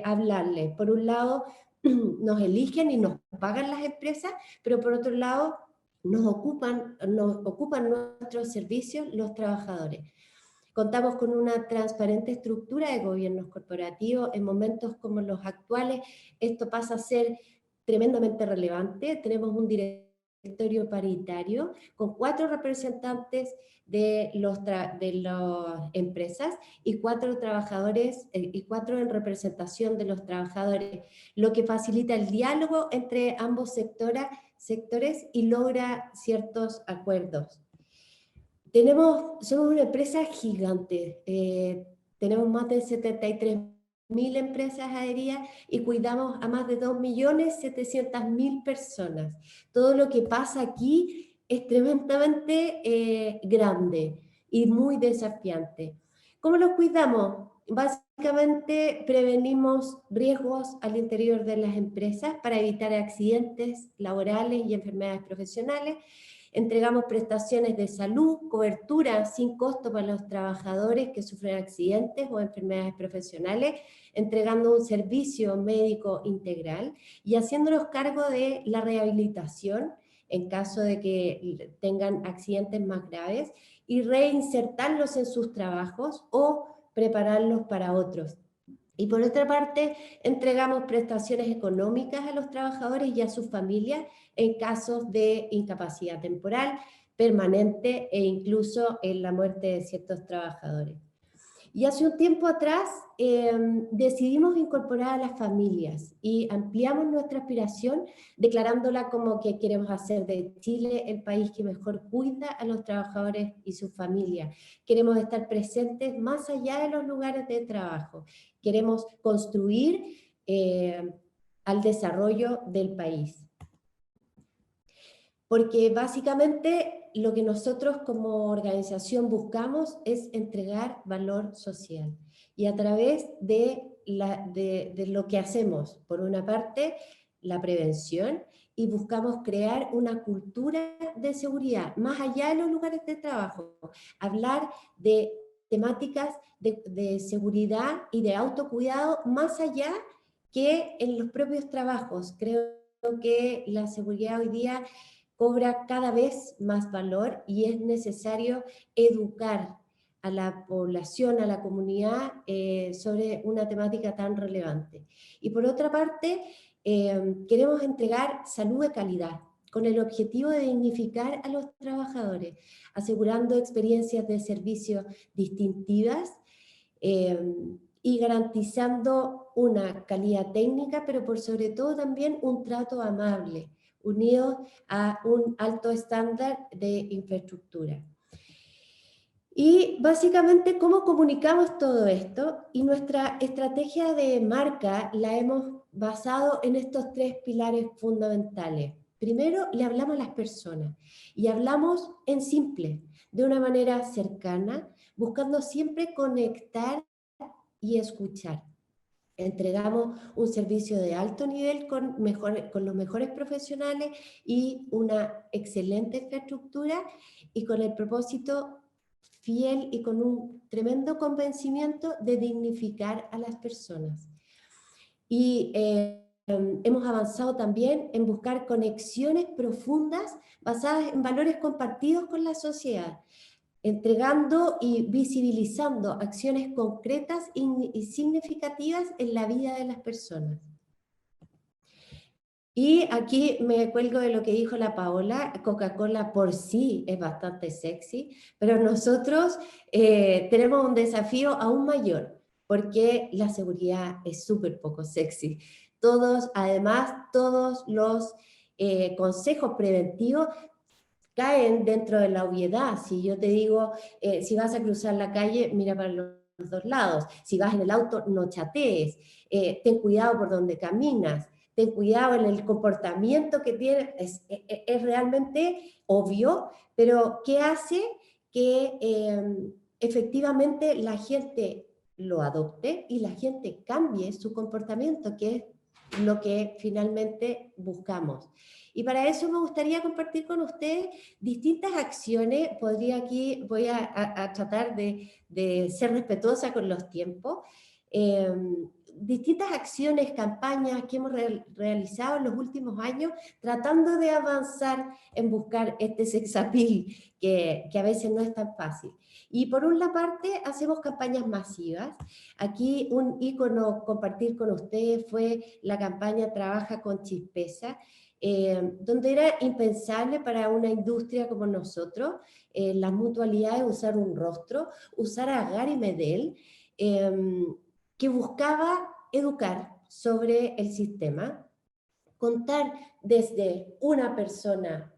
hablarles. Por un lado, nos eligen y nos pagan las empresas, pero por otro lado, nos ocupan nuestros servicios los trabajadores. Contamos con una transparente estructura de gobiernos corporativos. En momentos como los actuales, esto pasa a ser tremendamente relevante. Tenemos un directorio paritario con 4 representantes de las empresas y 4 trabajadores y 4 en representación de los trabajadores, lo que facilita el diálogo entre ambos sectores y logra ciertos acuerdos. Somos una empresa gigante, tenemos más de 73.000 empresas adheridas y cuidamos a más de 2.700.000 personas. Todo lo que pasa aquí es tremendamente grande y muy desafiante. ¿Cómo los cuidamos? Básicamente prevenimos riesgos al interior de las empresas para evitar accidentes laborales y enfermedades profesionales. Entregamos prestaciones de salud, cobertura sin costo para los trabajadores que sufren accidentes o enfermedades profesionales, entregando un servicio médico integral y haciéndonos cargo de la rehabilitación en caso de que tengan accidentes más graves y reinsertarlos en sus trabajos o prepararlos para otros. Y por otra parte, entregamos prestaciones económicas a los trabajadores y a sus familias en casos de incapacidad temporal, permanente e incluso en la muerte de ciertos trabajadores. Y hace un tiempo atrás decidimos incorporar a las familias y ampliamos nuestra aspiración declarándola como que queremos hacer de Chile el país que mejor cuida a los trabajadores y sus familias. Queremos estar presentes más allá de los lugares de trabajo. Queremos construir al desarrollo del país. Porque básicamente lo que nosotros como organización buscamos es entregar valor social. Y a través de lo que hacemos, por una parte, la prevención, y buscamos crear una cultura de seguridad, más allá de los lugares de trabajo. Hablar de temáticas de seguridad y de autocuidado más allá que en los propios trabajos. Creo que la seguridad hoy día cobra cada vez más valor y es necesario educar a la población, a la comunidad, sobre una temática tan relevante. Y por otra parte, queremos entregar salud de calidad, con el objetivo de dignificar a los trabajadores, asegurando experiencias de servicio distintivas, y garantizando una calidad técnica, pero por sobre todo también un trato amable, unidos a un alto estándar de infraestructura. Y básicamente, ¿cómo comunicamos todo esto? Y nuestra estrategia de marca la hemos basado en estos 3 pilares fundamentales. Primero, le hablamos a las personas, y hablamos en simple, de una manera cercana, buscando siempre conectar y escuchar. Entregamos un servicio de alto nivel con los mejores profesionales y una excelente infraestructura, y con el propósito fiel y con un tremendo convencimiento de dignificar a las personas. Y hemos avanzado también en buscar conexiones profundas basadas en valores compartidos con la sociedad, entregando y visibilizando acciones concretas y significativas en la vida de las personas. Y aquí me cuelgo de lo que dijo la Paola. Coca-Cola por sí es bastante sexy, pero nosotros tenemos un desafío aún mayor, porque la seguridad es súper poco sexy. Además, todos los consejos preventivos caen dentro de la obviedad. Si yo te digo, si vas a cruzar la calle, mira para los 2 lados. Si vas en el auto, no chatees. Ten cuidado por donde caminas. Ten cuidado en el comportamiento que tienes. Es realmente obvio, pero ¿qué hace que efectivamente la gente lo adopte y la gente cambie su comportamiento, que es lo que finalmente buscamos? Y para eso me gustaría compartir con ustedes distintas acciones. Voy a tratar de ser respetuosa con los tiempos. Distintas acciones, campañas que hemos realizado en los últimos años, tratando de avanzar en buscar este sex appeal, que a veces no es tan fácil. Y por una parte, hacemos campañas masivas. Aquí un ícono compartir con ustedes fue la campaña Trabaja con Chispeza, donde era impensable para una industria como nosotros, las mutualidades, usar un rostro, usar a Gary Medel, que buscaba educar sobre el sistema, contar desde una persona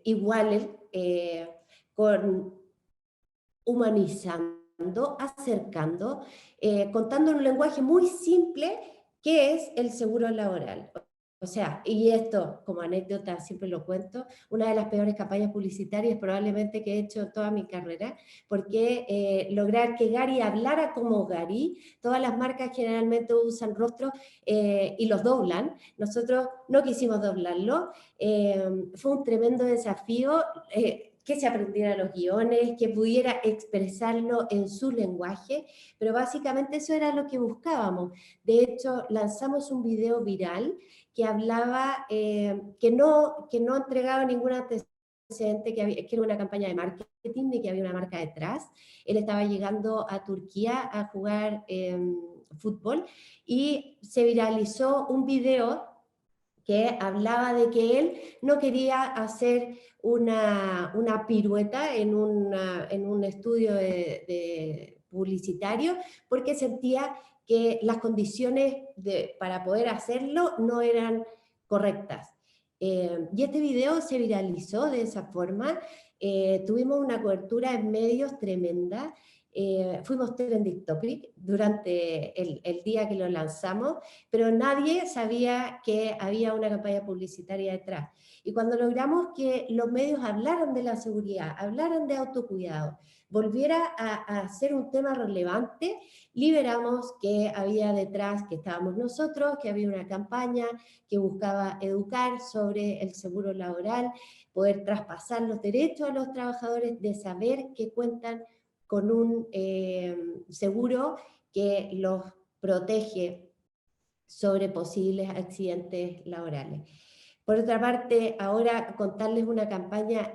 igual, humanizando, acercando, contando en un lenguaje muy simple qué es el seguro laboral. O sea, y esto como anécdota siempre lo cuento, una de las peores campañas publicitarias probablemente que he hecho en toda mi carrera, porque lograr que Gary hablara como Gary, todas las marcas generalmente usan rostros y los doblan, nosotros no quisimos doblarlo, fue un tremendo desafío, que se aprendiera los guiones, que pudiera expresarlo en su lenguaje, pero básicamente eso era lo que buscábamos. De hecho, lanzamos un video viral que hablaba, que no entregaba ningún antecedente, que era una campaña de marketing y que había una marca detrás. Él estaba llegando a Turquía a jugar fútbol y se viralizó un video que hablaba de que él no quería hacer una pirueta en un estudio publicitario, porque sentía que las condiciones para poder hacerlo no eran correctas. Y este video se viralizó de esa forma, tuvimos una cobertura en medios tremenda, fuimos trending topic durante el día que lo lanzamos, pero nadie sabía que había una campaña publicitaria detrás. Y cuando logramos que los medios hablaran de la seguridad, hablaran de autocuidado, volviera a ser un tema relevante, liberamos que había detrás, que estábamos nosotros, que había una campaña que buscaba educar sobre el seguro laboral, poder traspasar los derechos a los trabajadores de saber que cuentan con un seguro que los protege sobre posibles accidentes laborales. Por otra parte, ahora contarles una campaña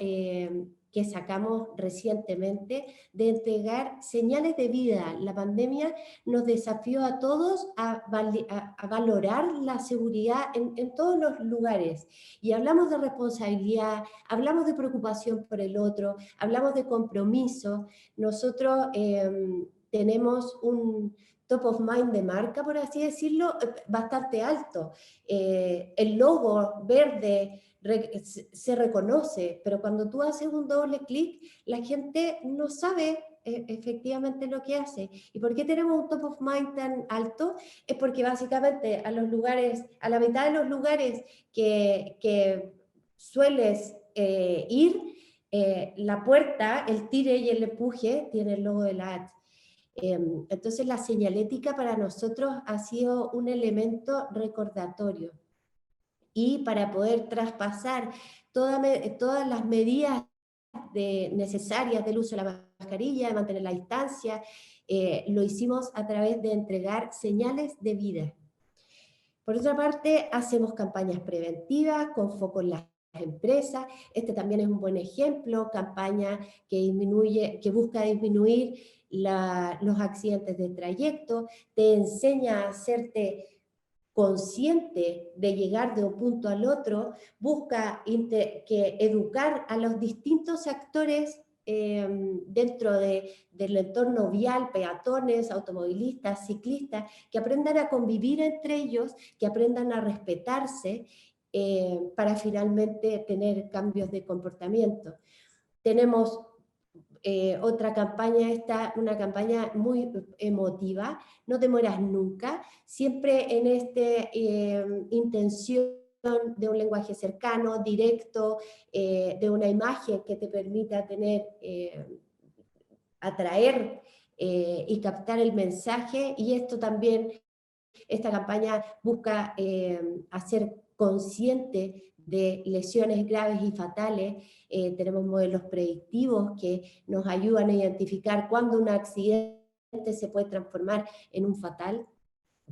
que sacamos recientemente de entregar señales de vida. La pandemia nos desafió a todos a valorar la seguridad en todos los lugares. Y hablamos de responsabilidad, hablamos de preocupación por el otro, hablamos de compromiso. Nosotros tenemos un top of mind de marca, por así decirlo, bastante alto. El logo verde se reconoce, pero cuando tú haces un doble clic, la gente no sabe efectivamente lo que hace. ¿Y por qué tenemos un top of mind tan alto? Es porque básicamente a la mitad de los lugares que sueles ir, la puerta, el tire y el empuje tiene el logo de la H. Entonces la señalética para nosotros ha sido un elemento recordatorio, y para poder traspasar todas las medidas necesarias del uso de la mascarilla, de mantener la distancia, lo hicimos a través de entregar señales de vida. Por otra parte, hacemos campañas preventivas con foco en las empresas. Este también es un buen ejemplo, campaña que busca disminuir los accidentes de trayecto, te enseña a hacerte consciente de llegar de un punto al otro, busca educar a los distintos actores dentro del entorno vial, peatones, automovilistas, ciclistas, que aprendan a convivir entre ellos, que aprendan a respetarse para finalmente tener cambios de comportamiento. Tenemos otra campaña, una campaña muy emotiva, No te mueras nunca, siempre en esta intención de un lenguaje cercano, directo, de una imagen que te permita atraer y captar el mensaje, y esto también, esta campaña busca hacer consciente de lesiones graves y fatales. Tenemos modelos predictivos que nos ayudan a identificar cuándo un accidente se puede transformar en un fatal,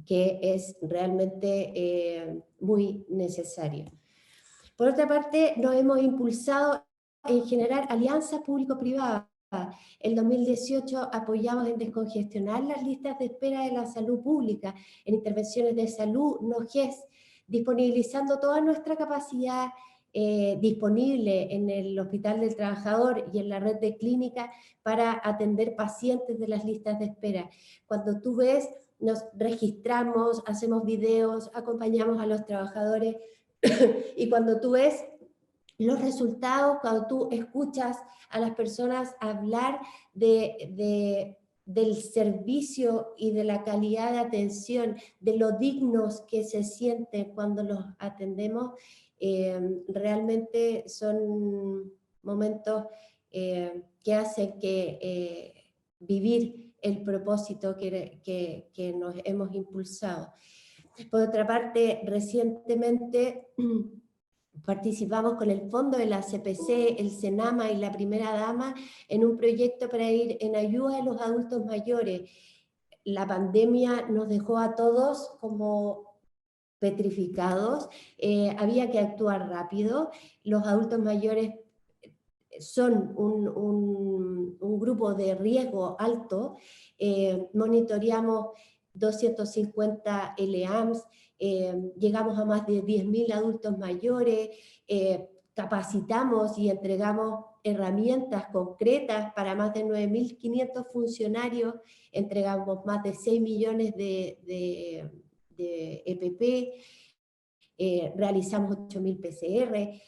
que es realmente muy necesario. Por otra parte, nos hemos impulsado en generar alianzas público-privadas. En 2018 apoyamos en descongestionar las listas de espera de la salud pública, en intervenciones de salud, NOGES, disponibilizando toda nuestra capacidad disponible en el Hospital del Trabajador y en la red de clínicas para atender pacientes de las listas de espera. Cuando tú ves, nos registramos, hacemos videos, acompañamos a los trabajadores y cuando tú ves los resultados, cuando tú escuchas a las personas hablar del servicio y de la calidad de atención, de lo dignos que se sienten cuando los atendemos, realmente son momentos que hacen que vivir el propósito que nos hemos impulsado. Por otra parte, recientemente participamos con el fondo de la CPC, el Senama y la Primera Dama en un proyecto para ir en ayuda de los adultos mayores. La pandemia nos dejó a todos como petrificados, había que actuar rápido. Los adultos mayores son un grupo de riesgo alto, monitoreamos 250 LEAMS, llegamos a más de 10.000 adultos mayores, capacitamos y entregamos herramientas concretas para más de 9.500 funcionarios, entregamos más de 6 millones de EPP, realizamos 8.000 PCR.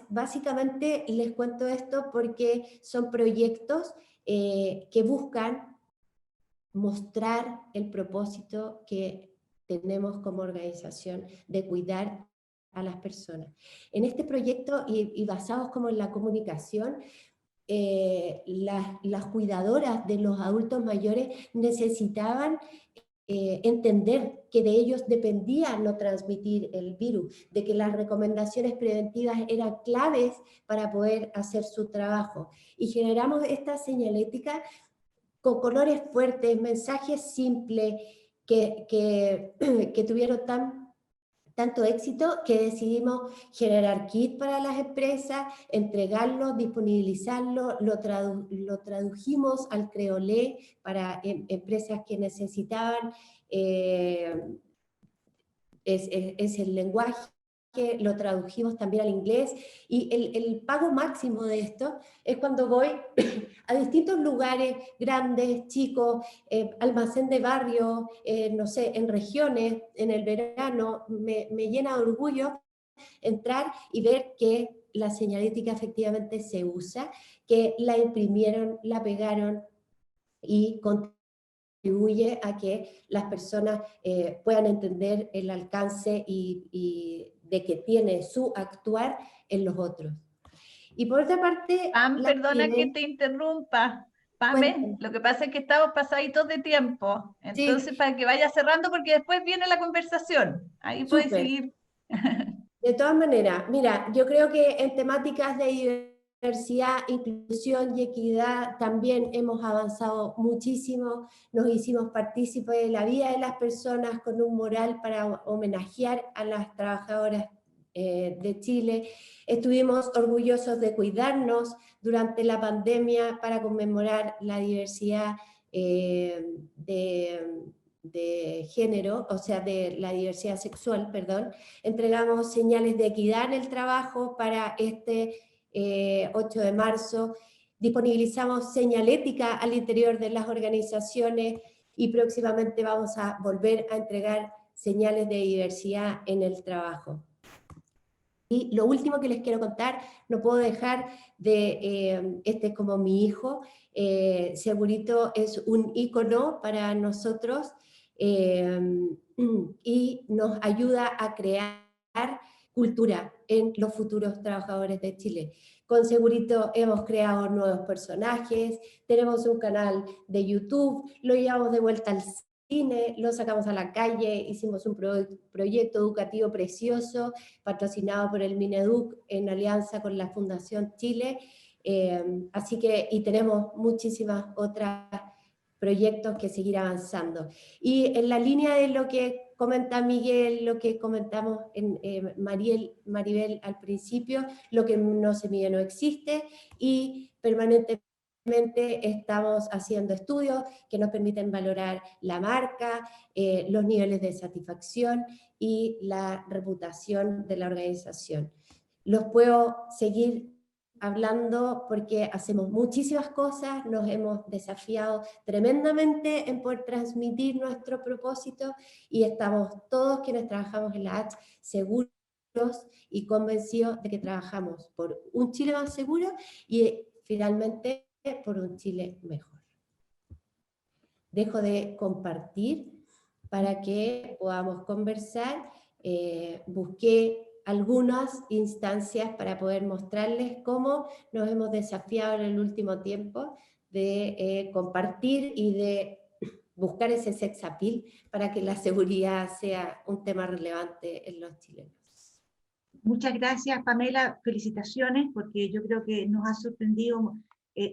Básicamente les cuento esto porque son proyectos que buscan mostrar el propósito que tenemos como organización de cuidar a las personas. En este proyecto, y basados como en la comunicación, las cuidadoras de los adultos mayores necesitaban entender que de ellos dependía no transmitir el virus, de que las recomendaciones preventivas eran claves para poder hacer su trabajo. Y generamos esta señalética con colores fuertes, mensajes simples, que tuvieron tanto éxito que decidimos generar kits para las empresas, entregarlos, disponibilizarlos, lo tradujimos al creolé para empresas que necesitaban es el lenguaje, lo tradujimos también al inglés, y el pago máximo de esto es cuando voy a distintos lugares, grandes, chicos, almacén de barrio, no sé, en regiones, en el verano, me llena de orgullo entrar y ver que la señalética efectivamente se usa, que la imprimieron, la pegaron y contribuye a que las personas puedan entender el alcance y de que tiene su actuar en los otros. Y por otra parte... Pam, perdona que te interrumpa. Pame, lo que pasa es que estamos pasaditos de tiempo. Entonces, sí, para que vaya cerrando, porque después viene la conversación. Ahí puedes seguir. De todas maneras, mira, yo creo que en temáticas de diversidad, inclusión y equidad también hemos avanzado muchísimo, nos hicimos partícipes de la vida de las personas con un mural para homenajear a las trabajadoras de Chile. Estuvimos orgullosos de cuidarnos durante la pandemia para conmemorar la diversidad de género, o sea, de la diversidad sexual, perdón. Entregamos señales de equidad en el trabajo para este 8 de marzo, disponibilizamos señalética al interior de las organizaciones y próximamente vamos a volver a entregar señales de diversidad en el trabajo. Y lo último que les quiero contar, no puedo dejar de, este es como mi hijo, Segurito es un ícono para nosotros y nos ayuda a crear cultura en los futuros trabajadores de Chile. Con Segurito hemos creado nuevos personajes, tenemos un canal de YouTube, lo llevamos de vuelta al cine, lo sacamos a la calle, hicimos un proyecto educativo precioso, patrocinado por el Mineduc en alianza con la Fundación Chile, así que, y tenemos muchísimas otras proyectos que seguir avanzando. Y en la línea de lo que comenta Miguel, lo que comentamos en Maribel al principio, lo que no se mide no existe, y permanentemente estamos haciendo estudios que nos permiten valorar la marca, los niveles de satisfacción y la reputación de la organización. Los puedo seguir hablando porque hacemos muchísimas cosas, nos hemos desafiado tremendamente en poder transmitir nuestro propósito y estamos todos quienes trabajamos en la H seguros y convencidos de que trabajamos por un Chile más seguro y finalmente por un Chile mejor. Dejo de compartir para que podamos conversar. Busqué algunas instancias para poder mostrarles cómo nos hemos desafiado en el último tiempo de compartir y de buscar ese sex appeal para que la seguridad sea un tema relevante en los chilenos. Muchas gracias, Pamela, felicitaciones, porque yo creo que nos has sorprendido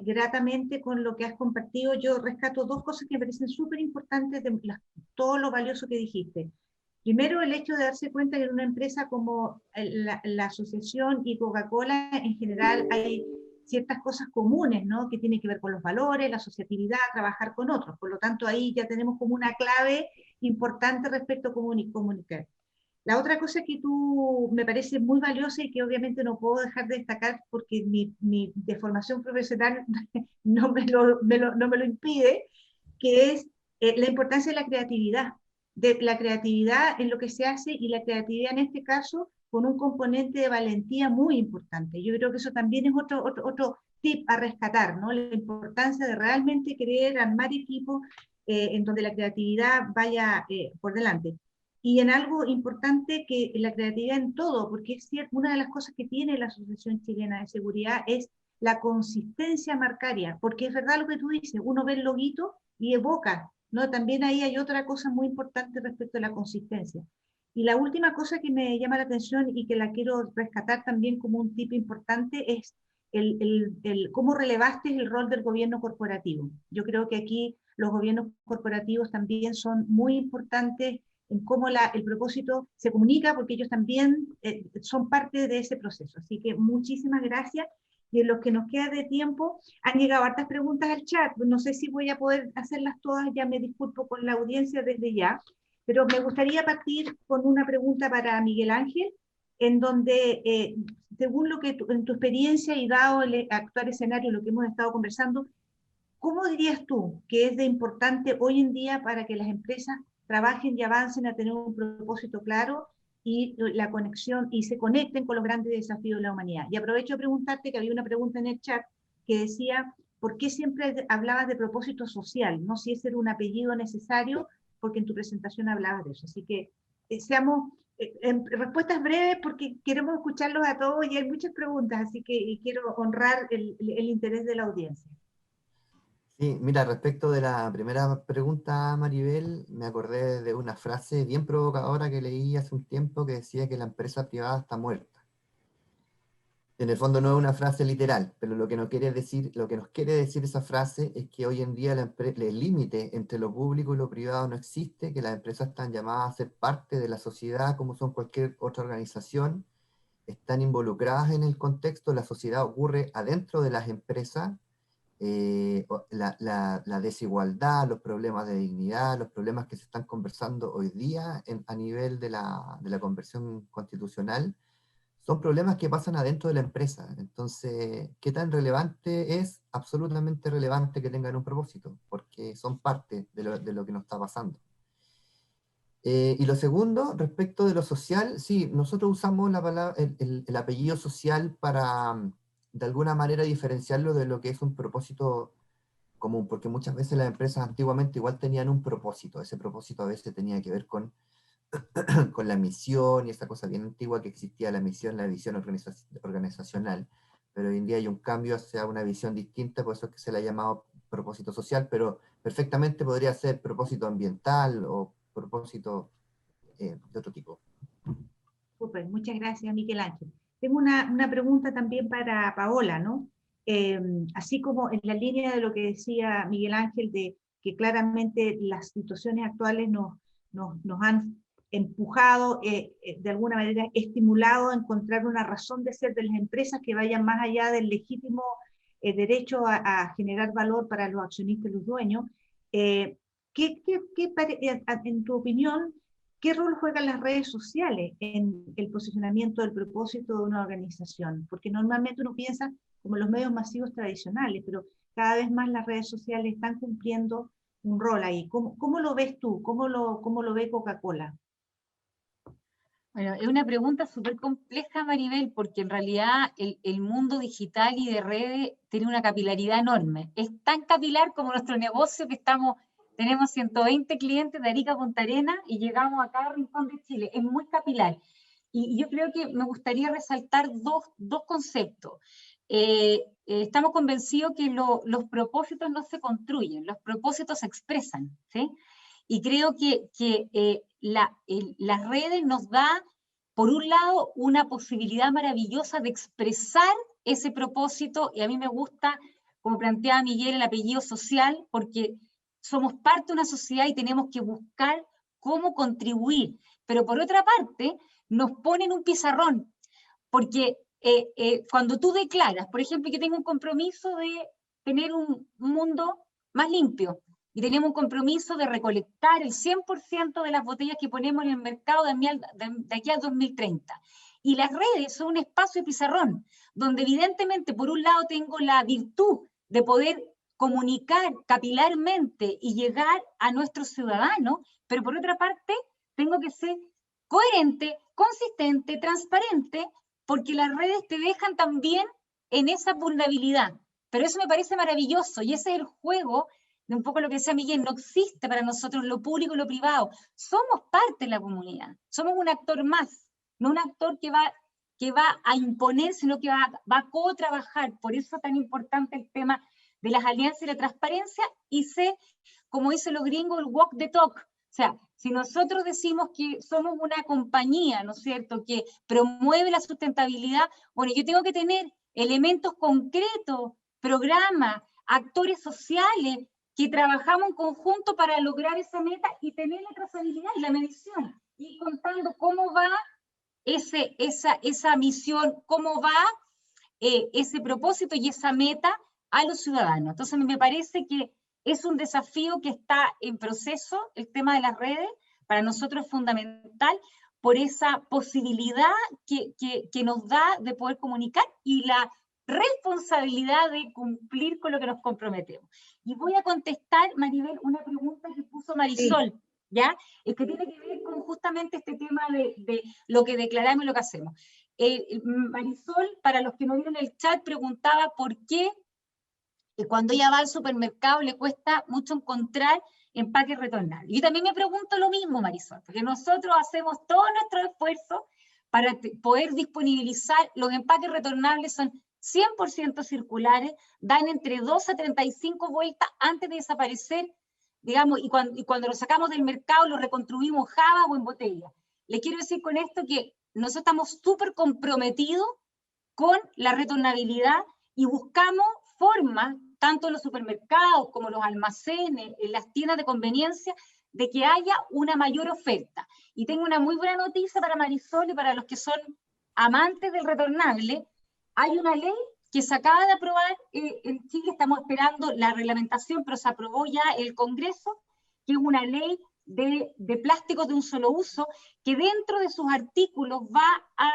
gratamente con lo que has compartido. Yo rescato dos cosas que me parecen súper importantes de todo lo valioso que dijiste. Primero, el hecho de darse cuenta que en una empresa como la asociación y Coca-Cola, en general, hay ciertas cosas comunes, ¿no? Que tienen que ver con los valores, la asociatividad, trabajar con otros. Por lo tanto, ahí ya tenemos como una clave importante respecto a comunicar. La otra cosa que tú me parece muy valiosa y que obviamente no puedo dejar de destacar porque mi deformación profesional no me lo impide, que es la importancia de la creatividad en lo que se hace, y la creatividad en este caso con un componente de valentía muy importante. Yo creo que eso también es otro tip a rescatar, ¿no? La importancia de realmente querer armar equipos en donde la creatividad vaya por delante. Y en algo importante, que la creatividad en todo, porque es cierto, una de las cosas que tiene la Asociación Chilena de Seguridad es la consistencia marcaria, porque es verdad lo que tú dices, uno ve el loguito y evoca, ¿no? También ahí hay otra cosa muy importante respecto a la consistencia. Y la última cosa que me llama la atención y que la quiero rescatar también como un tip importante es cómo relevaste el rol del gobierno corporativo. Yo creo que aquí los gobiernos corporativos también son muy importantes en cómo el propósito se comunica, porque ellos también son parte de ese proceso. Así que muchísimas gracias. Y en lo que nos queda de tiempo, han llegado hartas preguntas al chat. No sé si voy a poder hacerlas todas, ya me disculpo con la audiencia desde ya, pero me gustaría partir con una pregunta para Miguel Ángel, en donde, según lo que en tu experiencia y dado el actual escenario, lo que hemos estado conversando, ¿cómo dirías tú que es de importante hoy en día para que las empresas trabajen y avancen a tener un propósito claro y la conexión, y se conecten con los grandes desafíos de la humanidad? Y aprovecho de preguntarte, que había una pregunta en el chat que decía, ¿por qué siempre hablabas de propósito social? No si ese era un apellido necesario, porque en tu presentación hablabas de eso. Así que seamos en respuestas breves, porque queremos escucharlos a todos y hay muchas preguntas, así que quiero honrar el interés de la audiencia. Sí, mira, respecto de la primera pregunta, Maribel, me acordé de una frase bien provocadora que leí hace un tiempo que decía que la empresa privada está muerta. En el fondo no es una frase literal, pero lo que nos quiere decir esa frase es que hoy en día el límite entre lo público y lo privado no existe, que las empresas están llamadas a ser parte de la sociedad como son cualquier otra organización, están involucradas en el contexto, la sociedad ocurre adentro de las empresas. La desigualdad, los problemas de dignidad, los problemas que se están conversando hoy día a nivel de la conversión constitucional, son problemas que pasan adentro de la empresa. Entonces, ¿qué tan relevante es? Absolutamente relevante que tengan un propósito, porque son parte de lo que nos está pasando. Y lo segundo, respecto de lo social, sí, nosotros usamos la palabra, el apellido social para de alguna manera diferenciarlo de lo que es un propósito común, porque muchas veces las empresas antiguamente igual tenían un propósito, ese propósito a veces tenía que ver con la misión y esta cosa bien antigua que existía, la misión, la visión organizacional, pero hoy en día hay un cambio hacia una visión distinta, por eso es que se le ha llamado propósito social, pero perfectamente podría ser propósito ambiental o propósito de otro tipo. Súper, muchas gracias, Miguel Ángel. Tengo una pregunta también para Paola, ¿no? Así como en la línea de lo que decía Miguel Ángel, de que claramente las situaciones actuales nos han empujado, de alguna manera estimulado a encontrar una razón de ser de las empresas que vayan más allá del legítimo derecho a generar valor para los accionistas y los dueños. En tu opinión, ¿qué rol juegan las redes sociales en el posicionamiento del propósito de una organización? Porque normalmente uno piensa como los medios masivos tradicionales, pero cada vez más las redes sociales están cumpliendo un rol ahí. ¿Cómo lo ves tú? ¿Cómo lo ve Coca-Cola? Bueno, es una pregunta súper compleja, Maribel, porque en realidad el mundo digital y de redes tiene una capilaridad enorme. Es tan capilar como nuestro negocio que tenemos 120 clientes de Arica a Punta Arenas y llegamos a cada rincón de Chile. Es muy capilar. Y yo creo que me gustaría resaltar dos conceptos. Estamos convencidos que los propósitos no se construyen, los propósitos se expresan, ¿sí? Y creo que las redes nos da, por un lado, una posibilidad maravillosa de expresar ese propósito, y a mí me gusta, como planteaba Miguel, el apellido social, porque somos parte de una sociedad y tenemos que buscar cómo contribuir. Pero por otra parte, nos ponen un pizarrón, porque cuando tú declaras, por ejemplo, que tengo un compromiso de tener un mundo más limpio, y tenemos un compromiso de recolectar el 100% de las botellas que ponemos en el mercado de aquí al 2030. Y las redes son un espacio de pizarrón, donde evidentemente, por un lado, tengo la virtud de poder comunicar capilarmente y llegar a nuestros ciudadanos, pero por otra parte, tengo que ser coherente, consistente, transparente, porque las redes te dejan también en esa vulnerabilidad. Pero eso me parece maravilloso, y ese es el juego de un poco lo que decía Miguel. No existe para nosotros lo público y lo privado. Somos parte de la comunidad, somos un actor más, no un actor que va a imponer, sino que va a co-trabajar. Por eso es tan importante el tema de las alianzas y la transparencia, y como dicen los gringos, el walk the talk. O sea, si nosotros decimos que somos una compañía, ¿no es cierto?, que promueve la sustentabilidad, bueno, yo tengo que tener elementos concretos, programas, actores sociales, que trabajamos en conjunto para lograr esa meta y tener la trazabilidad y la medición, y contando cómo va esa misión, cómo va ese propósito y esa meta a los ciudadanos. Entonces me parece que es un desafío que está en proceso. El tema de las redes para nosotros es fundamental por esa posibilidad que nos da de poder comunicar y la responsabilidad de cumplir con lo que nos comprometemos. Y voy a contestar, Maribel, una pregunta que puso Marisol, sí. ¿Ya? Es que tiene que ver con justamente este tema de lo que declaramos y lo que hacemos. Marisol, para los que no vieron el chat, preguntaba por qué cuando ella va al supermercado le cuesta mucho encontrar empaques retornables. Yo también me pregunto lo mismo, Marisol, porque nosotros hacemos todo nuestro esfuerzo para poder disponibilizar. Los empaques retornables son 100% circulares, dan entre 2 a 35 vueltas antes de desaparecer, digamos, y cuando lo sacamos del mercado lo reconstruimos en java o en botella. Le quiero decir con esto que nosotros estamos súper comprometidos con la retornabilidad y buscamos formas, tanto en los supermercados como en los almacenes, en las tiendas de conveniencia, de que haya una mayor oferta. Y tengo una muy buena noticia para Marisol y para los que son amantes del retornable. Hay una ley que se acaba de aprobar en Chile, estamos esperando la reglamentación, pero se aprobó ya el Congreso, que es una ley de plásticos de un solo uso, que dentro de sus artículos va a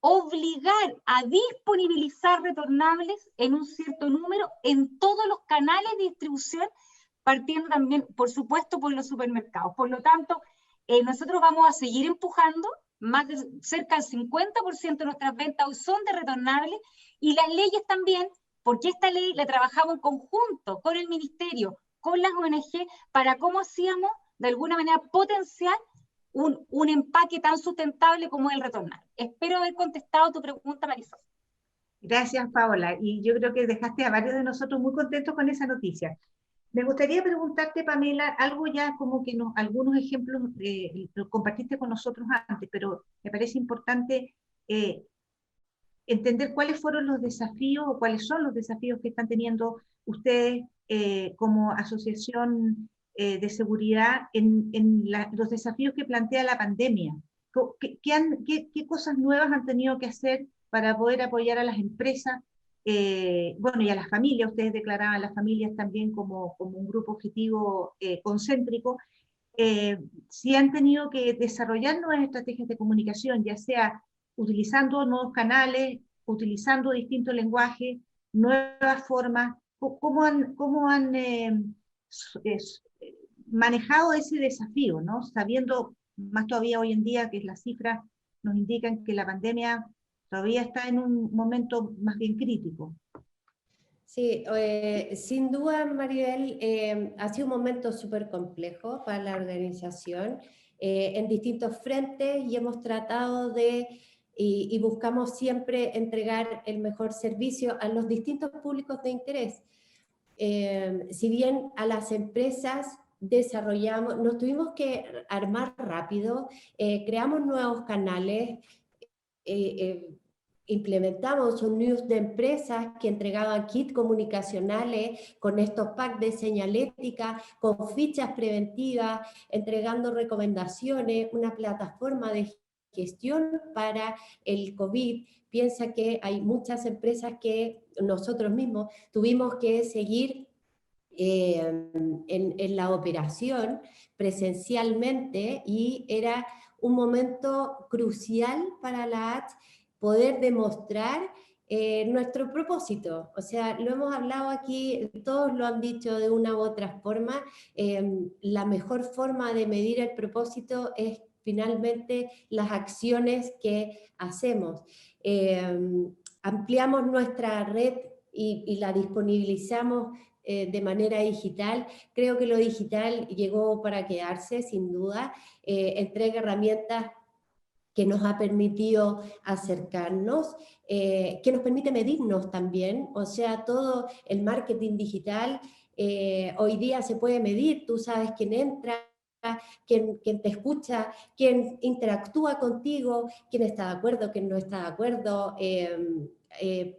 obligar a disponibilizar retornables en un cierto número en todos los canales de distribución, partiendo también, por supuesto, por los supermercados. Por lo tanto, nosotros vamos a seguir empujando. Más de cerca del 50% de nuestras ventas hoy son de retornables, y las leyes también, porque esta ley la trabajamos en conjunto con el Ministerio, con las ONG, para cómo hacíamos de alguna manera potenciar un empaque tan sustentable como el retornable. Espero haber contestado tu pregunta, Marisol. Gracias, Paola, y yo creo que dejaste a varios de nosotros muy contentos con esa noticia. Me gustaría preguntarte, Pamela, algo ya como que algunos ejemplos lo compartiste con nosotros antes, pero me parece importante entender cuáles fueron los desafíos o cuáles son los desafíos que están teniendo ustedes como asociación de seguridad en los desafíos que plantea la pandemia. ¿Qué cosas nuevas han tenido que hacer para poder apoyar a las empresas? Bueno, y a las familias. Ustedes declaraban a las familias también como un grupo objetivo concéntrico. Si han tenido que desarrollar nuevas estrategias de comunicación, ya sea utilizando nuevos canales, utilizando distintos lenguajes, nuevas formas, ¿cómo han manejado ese desafío, ¿no? Sabiendo más todavía hoy en día que las cifras nos indican que la pandemia todavía está en un momento más bien crítico. Sí, sin duda, Maribel, ha sido un momento súper complejo para la organización en distintos frentes, y hemos tratado y buscamos siempre entregar el mejor servicio a los distintos públicos de interés. Si bien a las empresas nos tuvimos que armar rápido, creamos nuevos canales, implementamos un news de empresas que entregaban kits comunicacionales con estos packs de señalética, con fichas preventivas, entregando recomendaciones, una plataforma de gestión para el COVID. Piensa que hay muchas empresas que nosotros mismos tuvimos que seguir en la operación presencialmente, y era un momento crucial para la ATS poder demostrar nuestro propósito. O sea, lo hemos hablado aquí, todos lo han dicho de una u otra forma, la mejor forma de medir el propósito es finalmente las acciones que hacemos. Ampliamos nuestra red y la disponibilizamos de manera digital. Creo que lo digital llegó para quedarse, sin duda. Entrega herramientas que nos ha permitido acercarnos, que nos permite medirnos también. O sea, todo el marketing digital hoy día se puede medir. Tú sabes quién entra, quién te escucha, quién interactúa contigo, quién está de acuerdo, quién no está de acuerdo.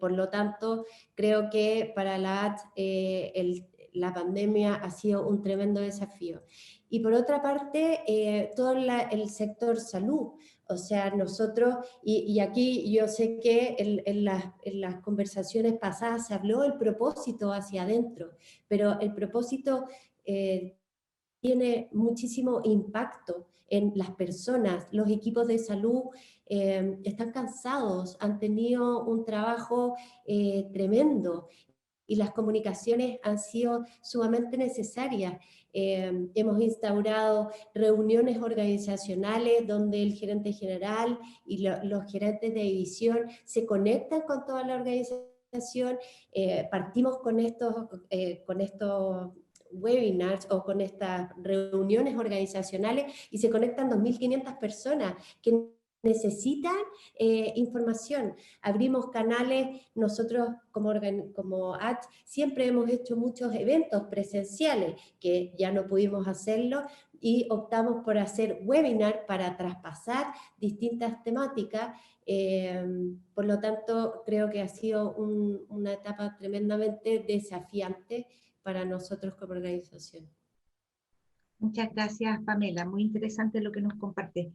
Por lo tanto, creo que para la ATS la pandemia ha sido un tremendo desafío. Y por otra parte, todo el sector salud. O sea, nosotros, y aquí yo sé que en las conversaciones pasadas se habló del propósito hacia adentro, pero el propósito tiene muchísimo impacto en las personas. Los equipos de salud están cansados, han tenido un trabajo tremendo, y las comunicaciones han sido sumamente necesarias. Hemos instaurado reuniones organizacionales donde el gerente general y los gerentes de división se conectan con toda la organización. Partimos con estos webinars o con estas reuniones organizacionales y se conectan 2.500 personas que necesitan información. Abrimos canales, nosotros como ATS siempre hemos hecho muchos eventos presenciales que ya no pudimos hacerlo, y optamos por hacer webinar para traspasar distintas temáticas. Por lo tanto, creo que ha sido una etapa tremendamente desafiante para nosotros como organización. Muchas gracias, Pamela. Muy interesante lo que nos comparte.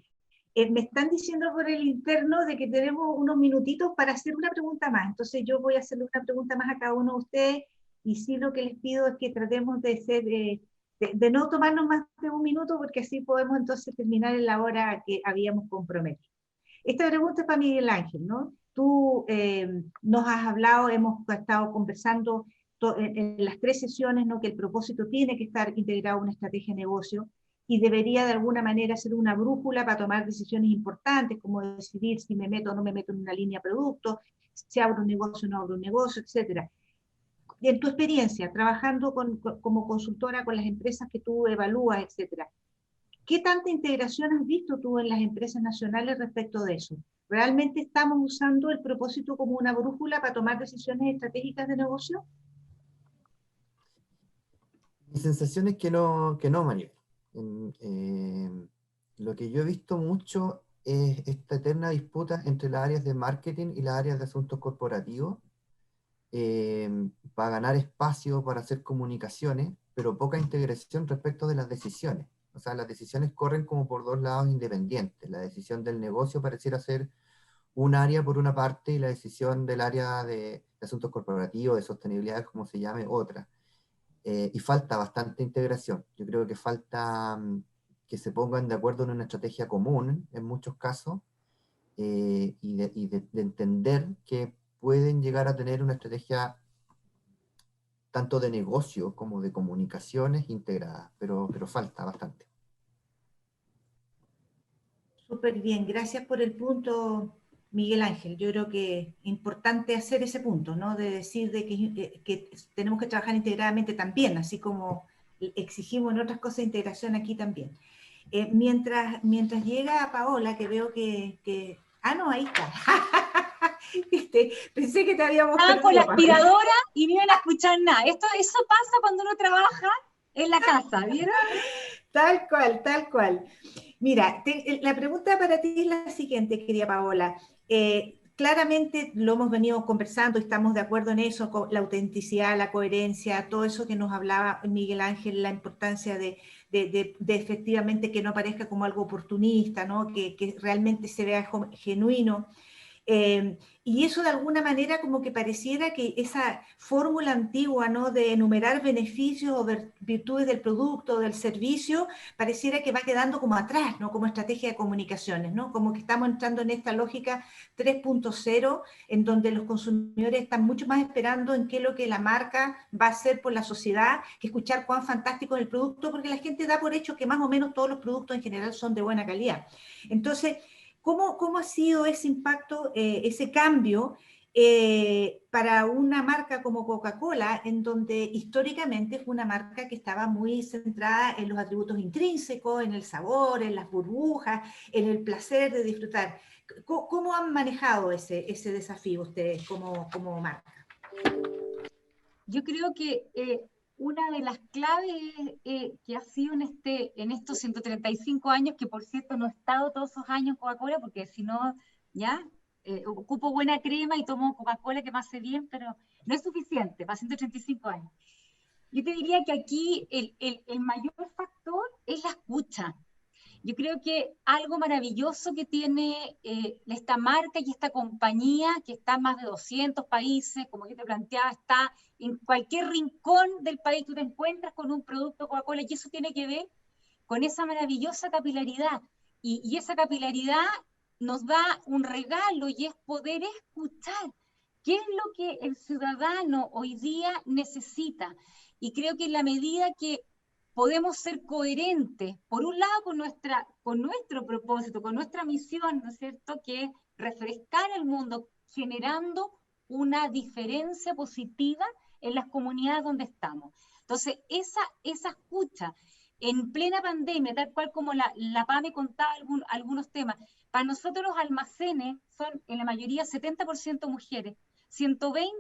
Me están diciendo por el interno de que tenemos unos minutitos para hacer una pregunta más. Entonces yo voy a hacerle una pregunta más a cada uno de ustedes, y sí lo que les pido es que tratemos de no tomarnos más de un minuto, porque así podemos entonces terminar en la hora que habíamos comprometido. Esta pregunta es para Miguel Ángel, ¿no? Tú nos has hablado, hemos estado conversando en las 3 sesiones, ¿no?, que el propósito tiene que estar integrado en una estrategia de negocio, y debería de alguna manera ser una brújula para tomar decisiones importantes, como decidir si me meto o no me meto en una línea de producto, si abro un negocio o no abro un negocio, etc. En tu experiencia, trabajando como consultora con las empresas que tú evalúas, etc., ¿qué tanta integración has visto tú en las empresas nacionales respecto de eso? ¿Realmente estamos usando el propósito como una brújula para tomar decisiones estratégicas de negocio? Mi sensación es que no, María. Lo que yo he visto mucho es esta eterna disputa entre las áreas de marketing y las áreas de asuntos corporativos para ganar espacio, para hacer comunicaciones, pero poca integración respecto de las decisiones. O sea, las decisiones corren como por 2 lados independientes. La decisión del negocio pareciera ser un área por una parte, y la decisión del área de asuntos corporativos, de sostenibilidad, como se llame, otra. Y falta bastante integración. Yo creo que falta que se pongan de acuerdo en una estrategia común, en muchos casos, y de entender que pueden llegar a tener una estrategia tanto de negocio como de comunicaciones integradas, pero falta bastante. Súper bien, gracias por el punto, Miguel Ángel. Yo creo que es importante hacer ese punto, ¿no? De decir que tenemos que trabajar integradamente también, así como exigimos en otras cosas integración aquí también. Mientras llega Paola, que veo que no, ahí está. Pensé que te habíamos perdido. Con la aspiradora y no iban a escuchar nada. Eso pasa cuando uno trabaja en la casa, ¿vieron? Tal cual, tal cual. Mira, la pregunta para ti es la siguiente, querida Paola. Claramente lo hemos venido conversando y estamos de acuerdo en eso, con la autenticidad, la coherencia, todo eso que nos hablaba Miguel Ángel, la importancia de efectivamente que no parezca como algo oportunista, ¿no? Que realmente se vea genuino. Y eso de alguna manera como que pareciera que esa fórmula antigua, ¿no? De enumerar beneficios o virtudes del producto o del servicio, pareciera que va quedando como atrás, ¿no? Como estrategia de comunicaciones, ¿no? Como que estamos entrando en esta lógica 3.0, en donde los consumidores están mucho más esperando en qué es lo que la marca va a hacer por la sociedad, que escuchar cuán fantástico es el producto, porque la gente da por hecho que más o menos todos los productos en general son de buena calidad. Entonces, ¿cómo ha sido ese impacto, ese cambio para una marca como Coca-Cola, en donde históricamente fue una marca que estaba muy centrada en los atributos intrínsecos, en el sabor, en las burbujas, en el placer de disfrutar? ¿Cómo han manejado ese desafío ustedes como marca? Yo creo que una de las claves que ha sido en estos 135 años, que por cierto no he estado todos esos años en Coca-Cola, porque si no, ya, ocupo buena crema y tomo Coca-Cola que me hace bien, pero no es suficiente para 135 años. Yo te diría que aquí el mayor factor es la escucha. Yo creo que algo maravilloso que tiene esta marca y esta compañía, que está en más de 200 países, como yo te planteaba, está en cualquier rincón del país, tú te encuentras con un producto Coca-Cola, y eso tiene que ver con esa maravillosa capilaridad. Y esa capilaridad nos da un regalo, y es poder escuchar qué es lo que el ciudadano hoy día necesita. Y creo que en la medida que podemos ser coherentes, por un lado con nuestro propósito, con nuestra misión, ¿no es cierto?, que es refrescar el mundo, generando una diferencia positiva en las comunidades donde estamos. Entonces, esa escucha, en plena pandemia, tal cual como la PAME contaba algunos temas, para nosotros los almacenes son en la mayoría 70% mujeres, 120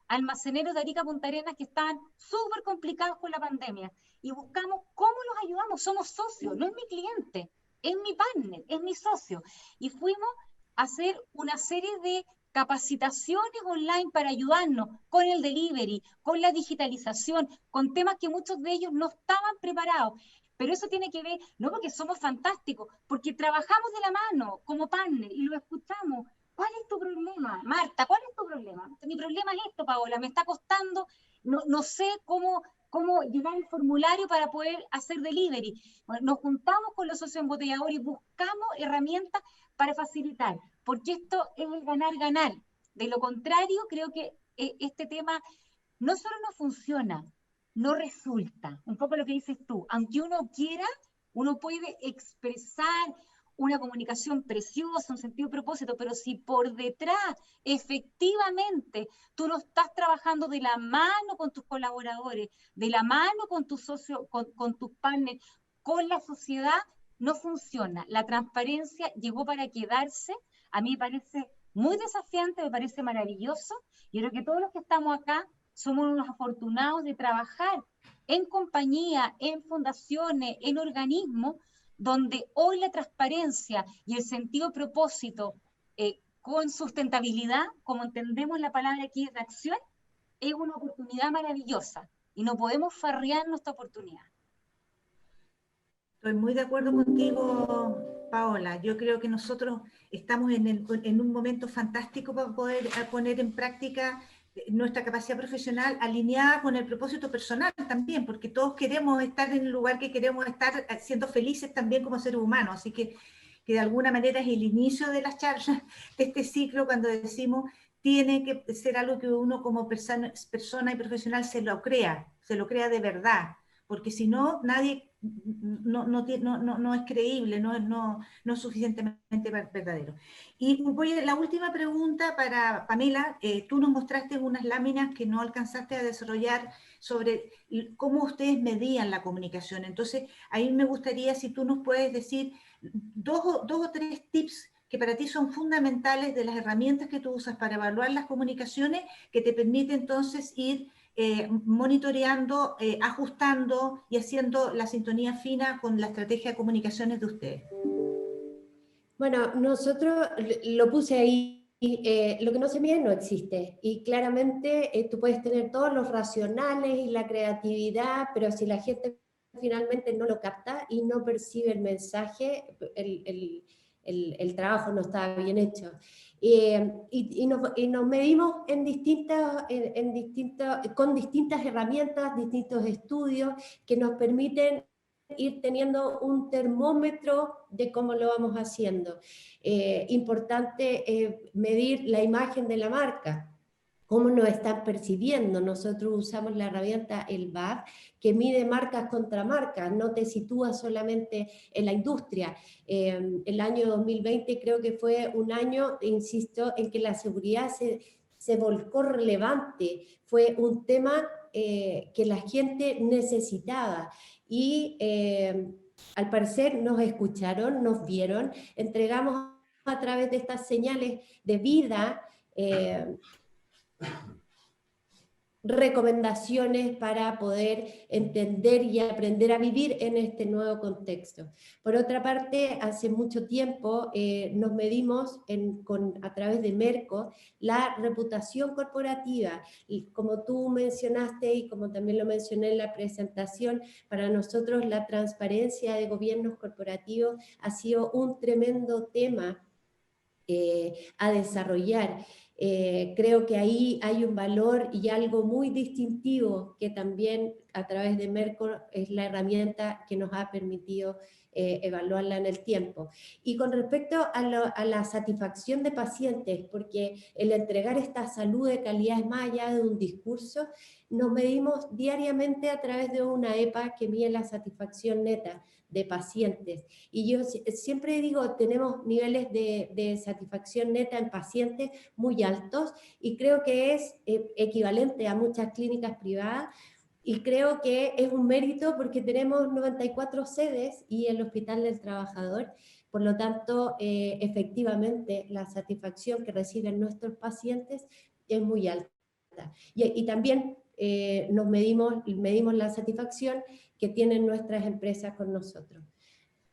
almaceneros de Arica Punta Arenas que estaban súper complicados con la pandemia, y buscamos cómo los ayudamos. Somos socios, no es mi cliente, es mi partner, es mi socio, y fuimos a hacer una serie de capacitaciones online para ayudarnos con el delivery, con la digitalización, con temas que muchos de ellos no estaban preparados. Pero eso tiene que ver, no porque somos fantásticos, porque trabajamos de la mano como partner y lo escuchamos. ¿Cuál es tu problema? Marta, ¿cuál es tu problema? Mi problema es esto, Paola, me está costando, no sé cómo llenar el formulario para poder hacer delivery. Bueno, nos juntamos con los socios embotelladores y buscamos herramientas para facilitar, porque esto es el ganar-ganar. De lo contrario, creo que este tema no solo no funciona, no resulta. Un poco lo que dices tú, aunque uno quiera, uno puede expresar una comunicación preciosa, un sentido de propósito, pero si por detrás efectivamente tú no estás trabajando de la mano con tus colaboradores, de la mano con tus socios, con tus partners, con la sociedad, no funciona. La transparencia llegó para quedarse. A mí me parece muy desafiante, me parece maravilloso, y creo que todos los que estamos acá somos unos afortunados de trabajar en compañía, en fundaciones, en organismos, donde hoy la transparencia y el sentido de propósito con sustentabilidad, como entendemos la palabra aquí de acción, es una oportunidad maravillosa y no podemos farrear nuestra oportunidad. Estoy muy de acuerdo contigo, Paola. Yo creo que nosotros estamos en un momento fantástico para poder poner en práctica nuestra capacidad profesional alineada con el propósito personal también, porque todos queremos estar en el lugar que queremos estar, siendo felices también como seres humanos. Así que de alguna manera es el inicio de las charlas de este ciclo, cuando decimos tiene que ser algo que uno como persona y profesional se lo crea de verdad, porque si no, nadie no es creíble, no es suficientemente verdadero. Y la última pregunta para Pamela. Tú nos mostraste unas láminas que no alcanzaste a desarrollar sobre cómo ustedes medían la comunicación. Entonces, ahí me gustaría si tú nos puedes decir dos o tres tips que para ti son fundamentales de las herramientas que tú usas para evaluar las comunicaciones, que te permite entonces ir monitoreando, ajustando y haciendo la sintonía fina con la estrategia de comunicaciones de ustedes. Bueno, nosotros lo puse ahí, lo que no se mide no existe, y claramente tú puedes tener todos los racionales y la creatividad, pero si la gente finalmente no lo capta y no percibe el mensaje, el trabajo no está bien hecho. Y nos medimos con distintas herramientas, distintos estudios que nos permiten ir teniendo un termómetro de cómo lo vamos haciendo. Importante medir la imagen de la marca, cómo nos están percibiendo. Nosotros usamos la herramienta el BAF, que mide marcas contra marcas, no te sitúa solamente en la industria. El año 2020 creo que fue un año, insisto, en que la seguridad se volcó relevante, fue un tema que la gente necesitaba, y al parecer nos escucharon, nos vieron, entregamos a través de estas señales de vida recomendaciones para poder entender y aprender a vivir en este nuevo contexto. Por otra parte, hace mucho tiempo nos medimos a través de Merco la reputación corporativa, y como tú mencionaste y como también lo mencioné en la presentación, para nosotros la transparencia de gobiernos corporativos ha sido un tremendo tema a desarrollar. Creo que ahí hay un valor y algo muy distintivo que también a través de Merco es la herramienta que nos ha permitido evaluarla en el tiempo. Y con respecto a la satisfacción de pacientes, porque el entregar esta salud de calidad es más allá de un discurso, nos medimos diariamente a través de una EPA que mide la satisfacción neta de pacientes. Y yo siempre digo, tenemos niveles de satisfacción neta en pacientes muy altos, y creo que es equivalente a muchas clínicas privadas, y creo que es un mérito porque tenemos 94 sedes y el Hospital del Trabajador. Por lo tanto, efectivamente, la satisfacción que reciben nuestros pacientes es muy alta. Y también medimos la satisfacción que tienen nuestras empresas con nosotros.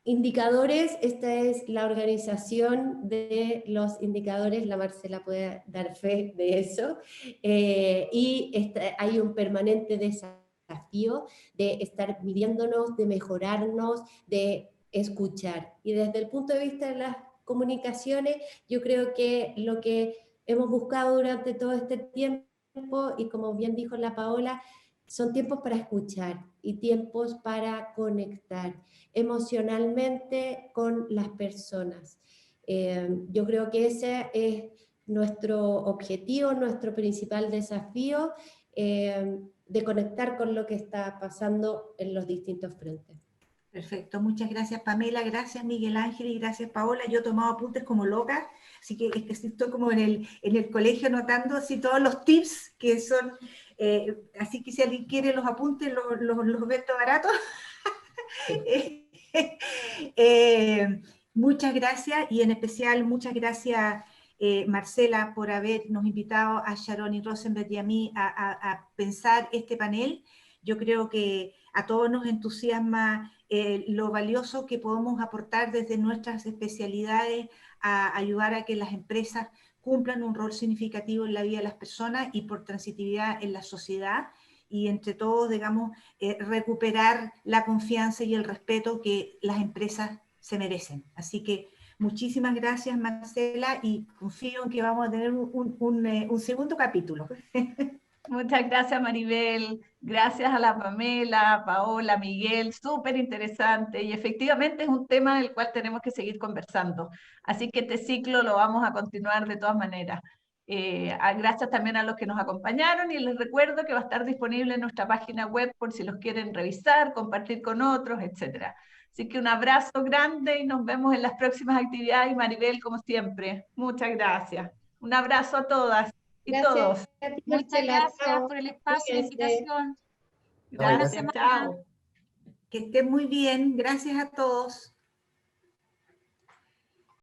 Indicadores, esta es la organización de los indicadores, la Marcela puede dar fe de eso, y hay un permanente desafío de estar midiéndonos, de mejorarnos, de escuchar. Y desde el punto de vista de las comunicaciones, yo creo que lo que hemos buscado durante todo este tiempo, y como bien dijo la Paola, son tiempos para escuchar y tiempos para conectar emocionalmente con las personas. Yo creo que ese es nuestro objetivo, nuestro principal desafío, de conectar con lo que está pasando en los distintos frentes. Perfecto, muchas gracias Pamela, gracias Miguel Ángel y gracias Paola. Yo he tomado apuntes como loca, así que estoy como en el colegio anotando así todos los tips que son, así que si alguien quiere los apuntes, los vendo baratos. Muchas gracias, y en especial muchas gracias Marcela por habernos invitado a Sharon y Rosenberg y a mí a pensar este panel. Yo creo que a todos nos entusiasma lo valioso que podemos aportar desde nuestras especialidades a ayudar a que las empresas cumplan un rol significativo en la vida de las personas y por transitividad en la sociedad, y entre todos, digamos, recuperar la confianza y el respeto que las empresas se merecen. Así que muchísimas gracias Marcela, y confío en que vamos a tener un segundo capítulo. Muchas gracias Maribel, gracias a la Pamela, Paola, Miguel, súper interesante, y efectivamente es un tema del cual tenemos que seguir conversando, así que este ciclo lo vamos a continuar de todas maneras. Gracias también a los que nos acompañaron, y les recuerdo que va a estar disponible en nuestra página web por si los quieren revisar, compartir con otros, etc. Así que un abrazo grande y nos vemos en las próximas actividades. Y Maribel, como siempre, muchas gracias. Un abrazo a todas y todos. Muchas gracias por el espacio, la invitación. Gracias, chao. Que estén muy bien, gracias a todos.